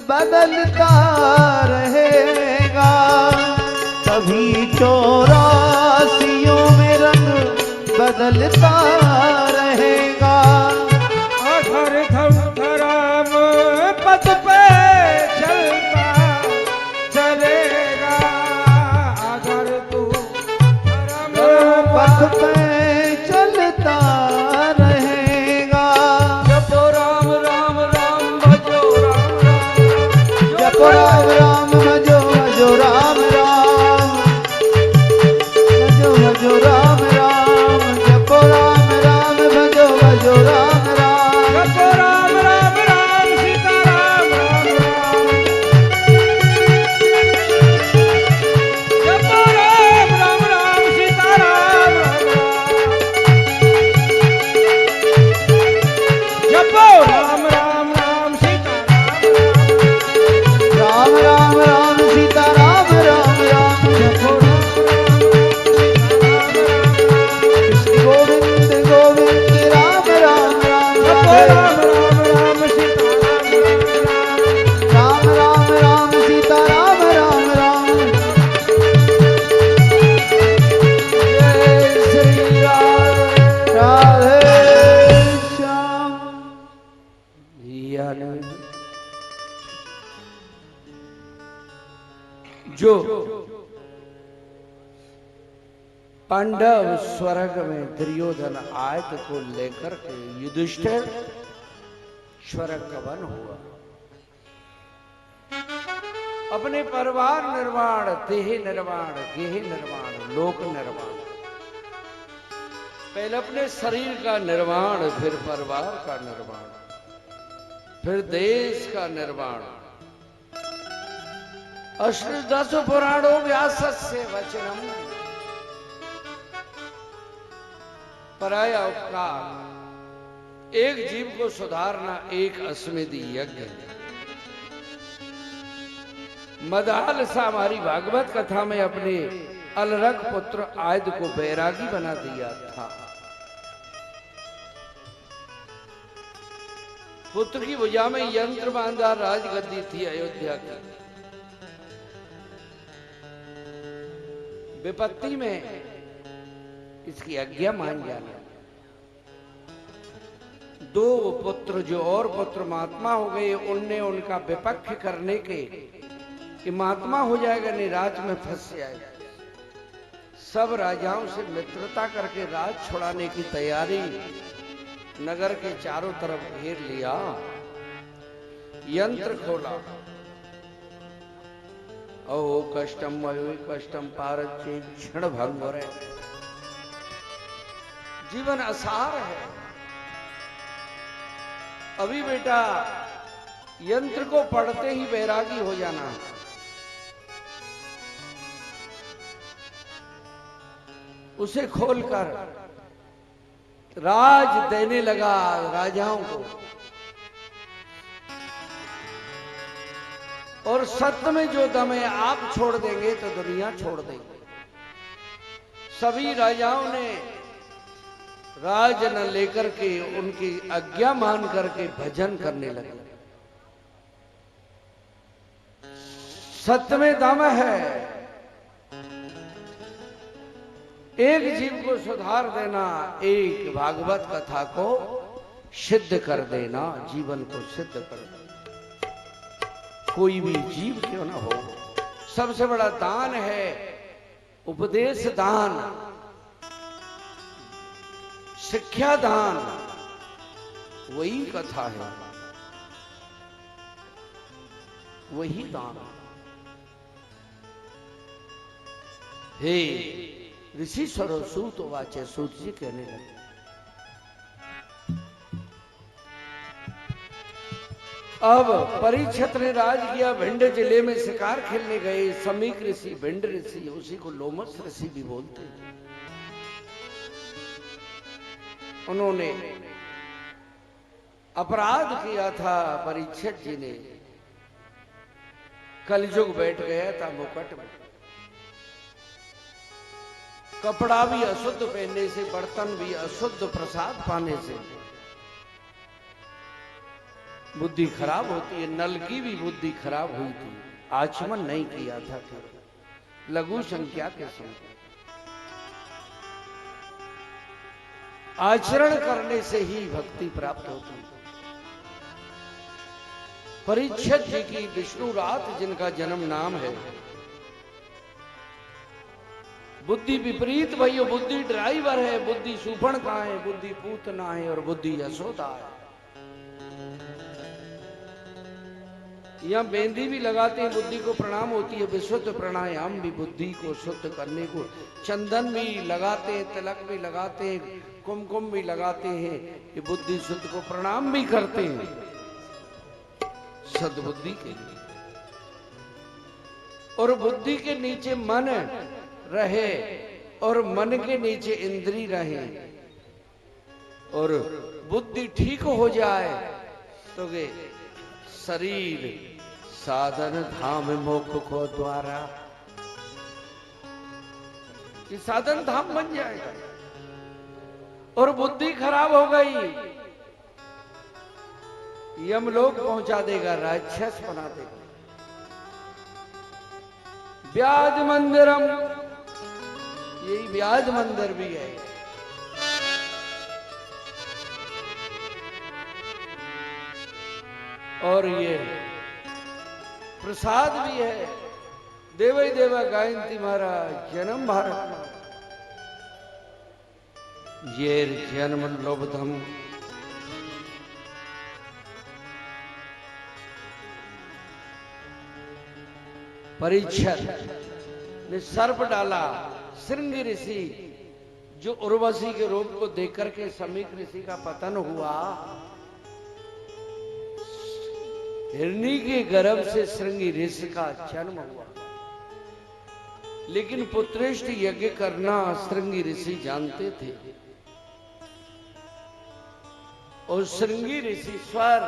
बदलता रहेगा, तभी 84 में रंग बदलता रहेगा। अगर धर्म पथ पे चलता चलेगा, अगर तू धर्म पथ पे चलता रहेगा, जपो राम राम राम भजो राम राम, जपो राम राम भजो भजो राम राम, भजो भजो राम राम, जो पांडव स्वर्ग में दुर्योधन आयत को लेकर के युधिष्ठिर स्वर्ग का वन हुआ। अपने परिवार निर्माण, देह निर्माण, गेह निर्माण, लोक निर्माण, पहले अपने शरीर का निर्माण, फिर परिवार का निर्माण, फिर देश का निर्माण। अष्टदश पुराणों व्यासस्य वचनम पराया उपकार। एक जीव को सुधारना एक अश्वमेध यज्ञ है। मदालसा हमारी भागवत कथा में अपने अलरक पुत्र आयद को बैरागी बना दिया था। पुत्र की भुजा में यंत्र बांधा राजगद्दी थी अयोध्या की। विपत्ति में इसकी आज्ञा मान जाना। दो पुत्र जो और पुत्र महात्मा हो गए, उनने उनका विपक्ष करने के कि महात्मा हो जाएगा, नहीं राज में फंस जाएगा। सब राजाओं से मित्रता करके राज छुड़ाने की तैयारी, नगर के चारों तरफ घेर लिया, यंत्र खोला। ओ कष्टम वयो कष्टम पारचे क्षण भंग रहे। जीवन असार है। अभी बेटा यंत्र को पढ़ते ही बैरागी हो जाना। उसे खोलकर राज देने लगा राजाओं को। और सत्य में जो दम है, आप छोड़ देंगे तो दुनिया छोड़ देंगे। सभी राजाओं ने राज न लेकर के उनकी आज्ञा मान करके भजन करने लगे। सत्य में दम है। एक जीव को सुधार देना, एक भागवत कथा को सिद्ध कर देना, जीवन को सिद्ध कर देना। कोई भी जीव क्यों ना हो, सबसे बड़ा दान है उपदेश दान, शिक्षा दान, वही कथा है, वही दान। हे ऋषि स्वरूप वाचे, सूत जी कहने लगे, अब परीक्षित ने राज किया। भिंड जिले में शिकार खेलने गए समीक ऋषि, भिंड ऋषि, उसी को लोमस ऋषि भी बोलते हैं। उन्होंने अपराध किया था। परीक्षित जी ने, कलयुग बैठ गया था मुकुट में। कपड़ा भी अशुद्ध पहनने से, बर्तन भी अशुद्ध, प्रसाद पाने से बुद्धि खराब होती है। नल की भी बुद्धि खराब हुई थी। आचमन नहीं किया था, लघु संख्या के समय आचरण करने से ही भक्ति प्राप्त होती है। परीक्षित जी की विष्णु रात, जिनका जन्म नाम है, बुद्धि विपरीत भई, बुद्धि ड्राइवर है, बुद्धि सुपर्ण है, बुद्धि पूतना है और बुद्धि यशोदा है। यहां मेहंदी भी लगाते हैं, बुद्धि को प्रणाम होती है, विशुद्ध प्राणायाम भी बुद्धि को शुद्ध करने को। चंदन भी लगाते हैं, तिलक भी लगाते हैं, कुमकुम भी लगाते हैं, ये बुद्धि शुद्ध को प्रणाम भी करते हैं सद्बुद्धि के लिए। और बुद्धि के नीचे मन रहे और मन के नीचे इंद्री रहे और बुद्धि ठीक हो जाए तो वे शरीर साधन धाम मोक्ष को द्वारा, ये साधन धाम बन जाएगा। और बुद्धि खराब हो गई, यमलोक पहुंचा देगा, राक्षस बना देगा। ब्याज मंदिरम, यही ब्याज मंदिर भी है। और ये प्रसाद भी है, देवई देवा गायंती महाराज जन्म भारत येर जन्म लोभधम परीक्षित ने सर्प डाला। श्रृंगी ऋषि जो उर्वशी के रूप को देख करके समीक ऋषि का पतन हुआ, हिरणी के गर्भ से श्रृंगी ऋषि का जन्म हुआ। लेकिन पुत्रेष्ठ यज्ञ करना श्रृंगी ऋषि जानते थे और श्रृंगी ऋषि स्वर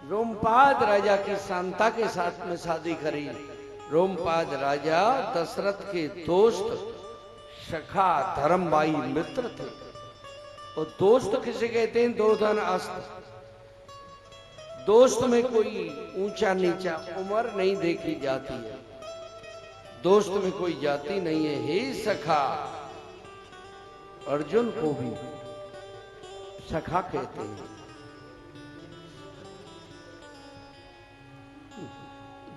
रोमपाद राजा की शांता के साथ में शादी करी। रोमपाद राजा दशरथ के दोस्त सखा धर्मबाई मित्र थे। और दोस्त किसे कहते हैं? दो धन अस्त। दोस्त में कोई ऊंचा नीचा उम्र नहीं देखी जाती है, दोस्त में कोई जाति नहीं है। हे सखा, अर्जुन को भी सखा कहते हैं।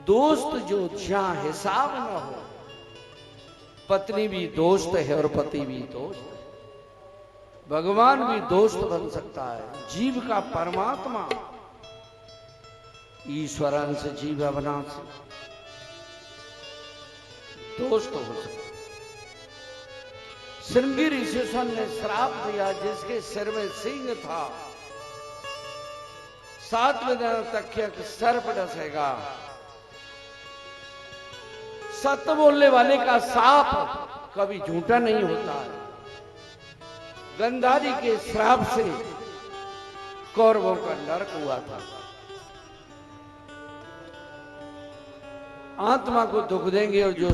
दोस्त जो जहां हिसाब न हो, पत्नी भी दोस्त है और पति भी दोस्त है, भगवान भी दोस्त बन सकता है। जीव का परमात्मा ईश्वरांश जीवावनांश दोस्त हो सकता। श्रृंगी ऋषि ने श्राप दिया, जिसके सिर में सिंह था 7वें दिन तक सर्प डसेगा। सत्य बोलने वाले का साप कभी झूठा नहीं होता है। गंधारी के श्राप से कौरवों का नरक हुआ था। आत्मा को दुख देंगे और जो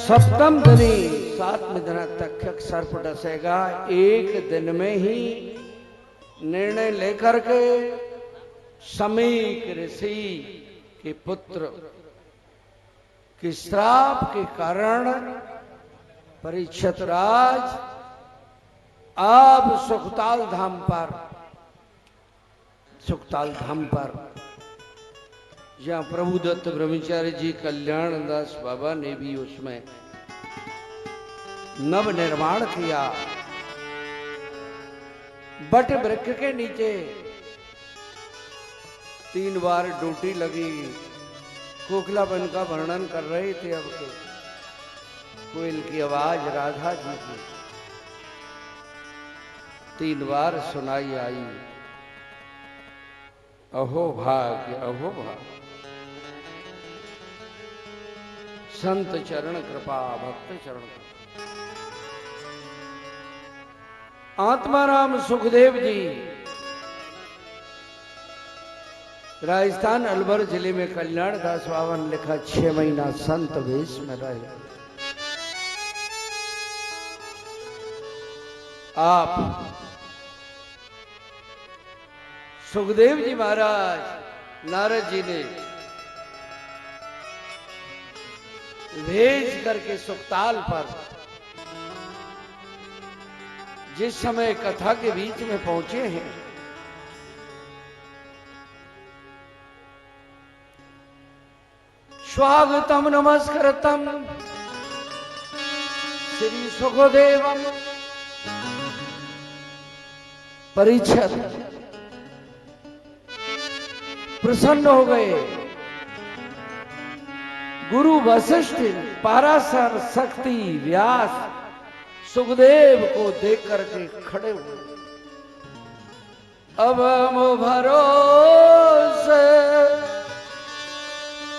सप्तम धनी 7वें दिन तक सर्प डसेगा। एक दिन में ही निर्णय लेकर के समीक ऋषि के पुत्र के श्राप के कारण परीक्षित राज अब सुखताल धाम पर जहां प्रभुदत्त ब्रह्मचारी जी कल्याण दास बाबा ने भी उसमें नव निर्माण किया। बट वृक्ष के नीचे 3 बार ड्यूटी लगी। कोकिलाबन का वर्णन कर रहे थे। अब तो कोयल की आवाज राधा जी की 3 बार सुनाई आई। अहो भाग्य, अहो भाग्य, संत चरण कृपा, भक्त चरण कृपा। आत्माराम सुखदेव जी राजस्थान अलवर जिले में कल्याण दास बाबा ने लिखा 6 महीना संत वेश में रहे। आप सुखदेव जी महाराज नारद जी ने भेज करके सुखताल पर जिस समय कथा के बीच में पहुंचे हैं, स्वागतम नमस्कृतम श्री सुखदेवम। परीक्षित प्रसन्न हो गए। गुरु वशिष्ठ, पाराशर, शक्ति, व्यास, सुखदेव को देख करके खड़े हुए। अब हम भरोसे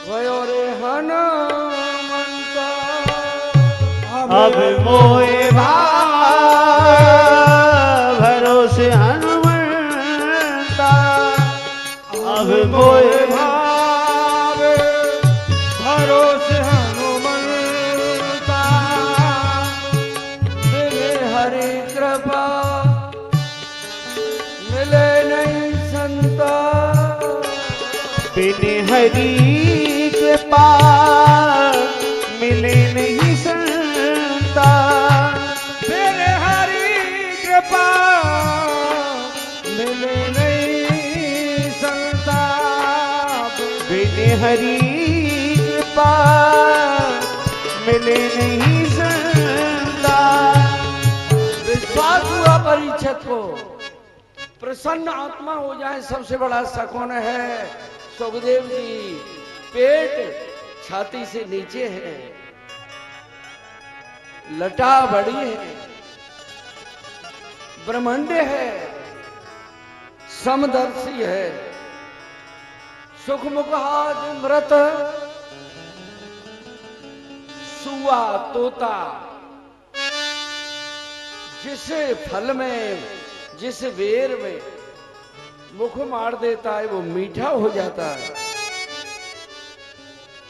भयो रे हनुमंता। अब मोए भरोसे हनुमंता। अब मोए भरोसे हनुमंता। मिले हरि कृपा मिले नहीं संता। बिन हरि कृपा मिले नहीं संता। बिन हरि कृपा मिले नहीं संता। बिन हरि कृपा मिले नहीं संता। विश्वास हुआ परीक्षित को। प्रसन्न आत्मा हो जाए सबसे बड़ा शकुन है। सुखदेव जी पेट छाती से नीचे है, लटा बड़ी है, ब्रह्मांड है, समदर्शी है, सुखमुखाद मृत, सुआ तोता। जिस फल में जिस बेर में मुख मार देता है वो मीठा हो जाता है।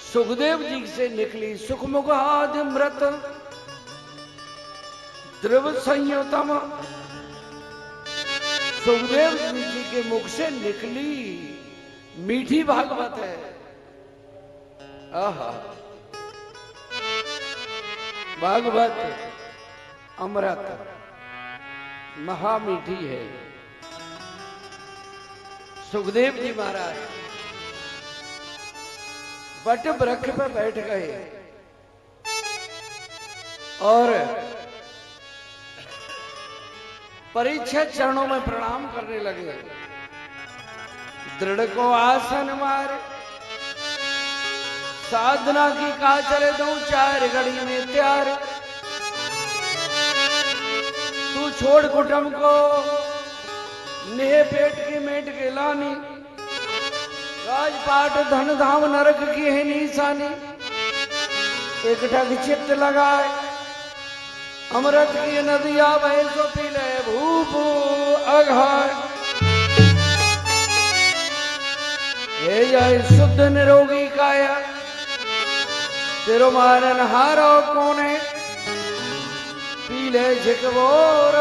सुखदेव जी से निकली सुखमुखाद मृत द्रव संयुतम। सुखदेव जी के मुख से निकली मीठी भागवत है। आहा, भागवत अमृत महामीठी है। सुखदेव जी महाराज वट वृक्ष पर बैठ गए और परीक्षित चरणों में प्रणाम करने लगे। दृढ़ को आसन मारे साधना की कहा चले दो 4 घड़ी में तैयार। तू छोड़ कुटुंब को नेह पेट की मेट के लानी। राजपाट धन धाम नरक की है निशानी। एक ठग चित्त लगाए अमृत की नदिया बहे सो पी ले भूप अघाय। हे जय शुद्ध निरोगी काया तेरो मारन हारो कौन है। पी ले झिकबोर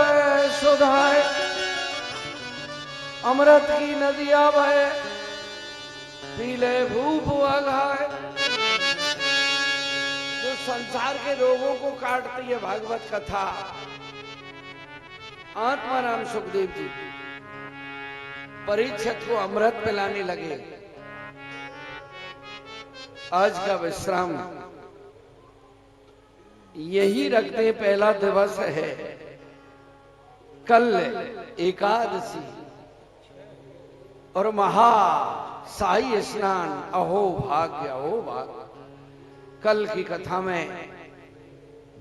सुधाए अमृत की नदिया बहे पी ले भूप अघाय। जो संसार के रोगों को काटती है भागवत कथा। आत्मा राम सुखदेव जी परीक्षित को अमृत पिलाने लगे। आज का विश्राम यही रखते पहला दिवस है। कल एकादशी और महा शाही स्नान। अहो भाग्य अहो भाग्य। कल की कथा में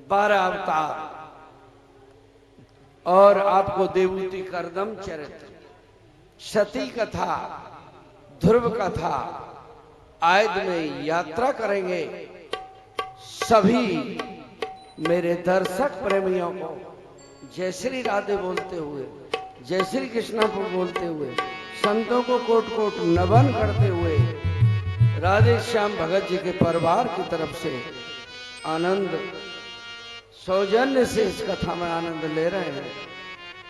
12 अवतार और आपको देवूति करदम चरित्र, सती कथा, ध्रुव कथा आयद में यात्रा करेंगे। सभी मेरे दर्शक प्रेमियों को जय श्री राधे बोलते हुए, जय श्री कृष्णा को बोलते हुए, संतों को कोट कोट नमन करते हुए राधे श्याम भगत जी के परिवार की तरफ से आनंद सौजन्य से इस कथा में आनंद ले रहे हैं।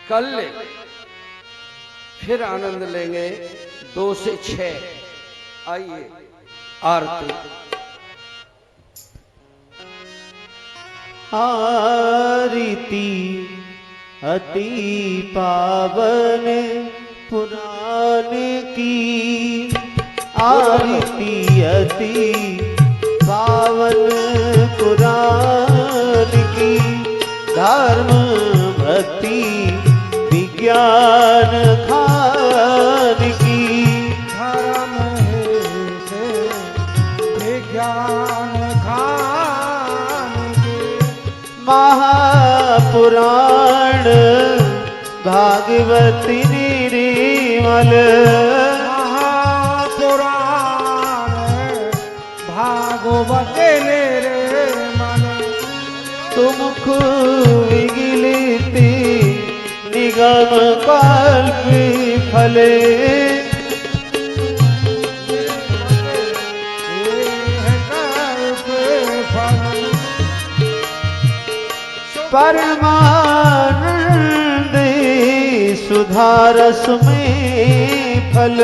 कल फिर आनंद लेंगे 2 से 6। आइए आरती। आरती अति पावन पुराण की। आरती अति पावन पुराण की धर्म भक्ति विज्ञान खान की धर्म है से विज्ञान खान की महापुराण भागवती निर्मल महापुराण भागवत निर्मल तुमुख विगिलिति निगम कल्प फले परमानंद सुधारस में फल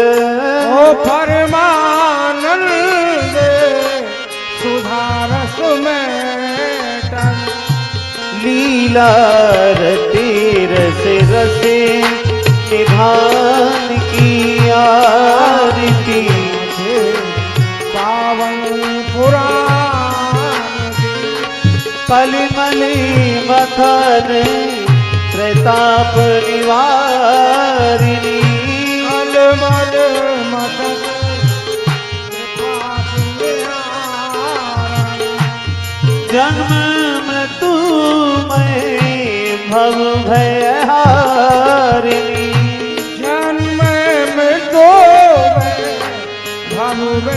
ओ परमानंद सुधारस में टन लीला रति रस रसे निधान की आरती पावन पुराण कलिमली मखन प्रताप निवारिणी कलमल मदन जन्म मृत्यु में भव भय हारिणी जन्म मृत्यु भव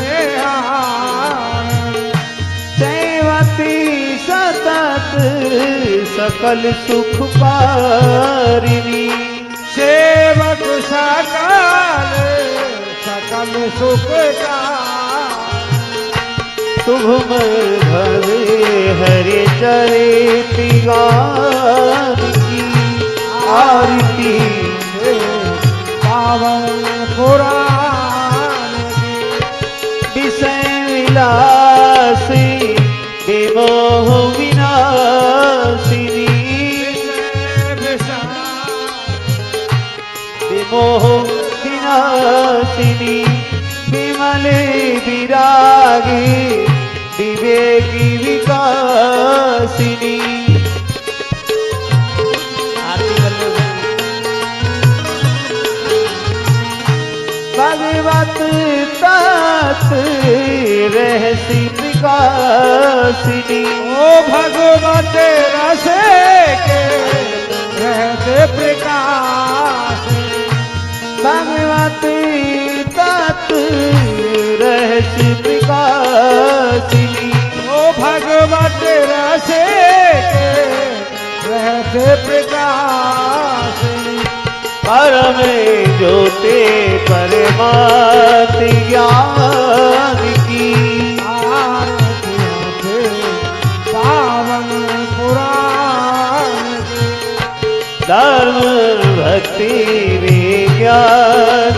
सेवती सतत सकल सुख पारिणी सेवक सकल सकल सुख का शुभ भवे हरे चरित गान की आरती पावन पुराण विषय विलासी विमोह विनाशिनी विमोह विनाशिनी विमले विरागी विवेकी विकासिनी भगवत तत् रहसी प्रकाशिनी ओ भगवत रसे के रहते प्रकाश भगवत तत् रहसी प्रकाशिनी ओ भगवत रसे के रहते प्रकाश परम ज्योति परमात्म ज्ञान की पावन पुराण धर्म भक्ति विज्ञान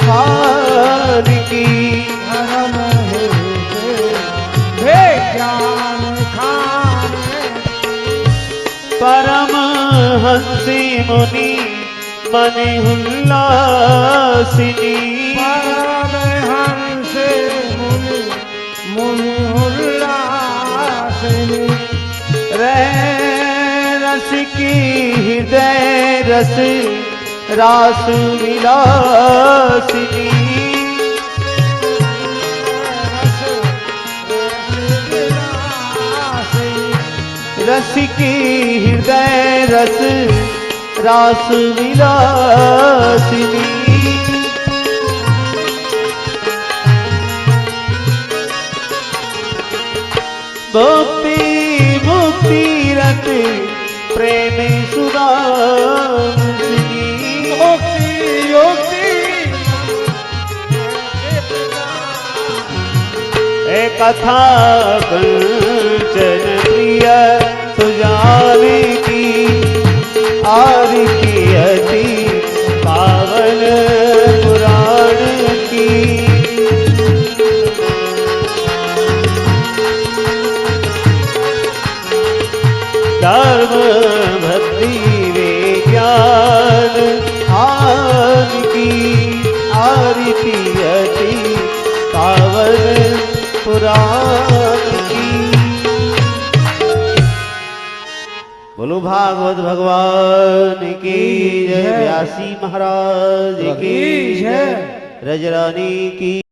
खान की धर्म विज्ञान खान परम हंसी मुनि मनि उल्लासिनी परमहंस मुनि मुनि उल्लासिनी रस की हृदय रस रास विलासिनी रस की हृदय रस रास विलासिनी भक्ति मुक्ति रत प्रेम सुदासिनी मुक्ति युक्ति कथा कंचन प्रिय सुजाने की आरती अति पावन पुराण की धर्म भक्ति विज्ञान आन की आरती अति पावन पुराण की बोलो भागवत भगवान की जय, व्यासी महाराज की जय, रजरानी की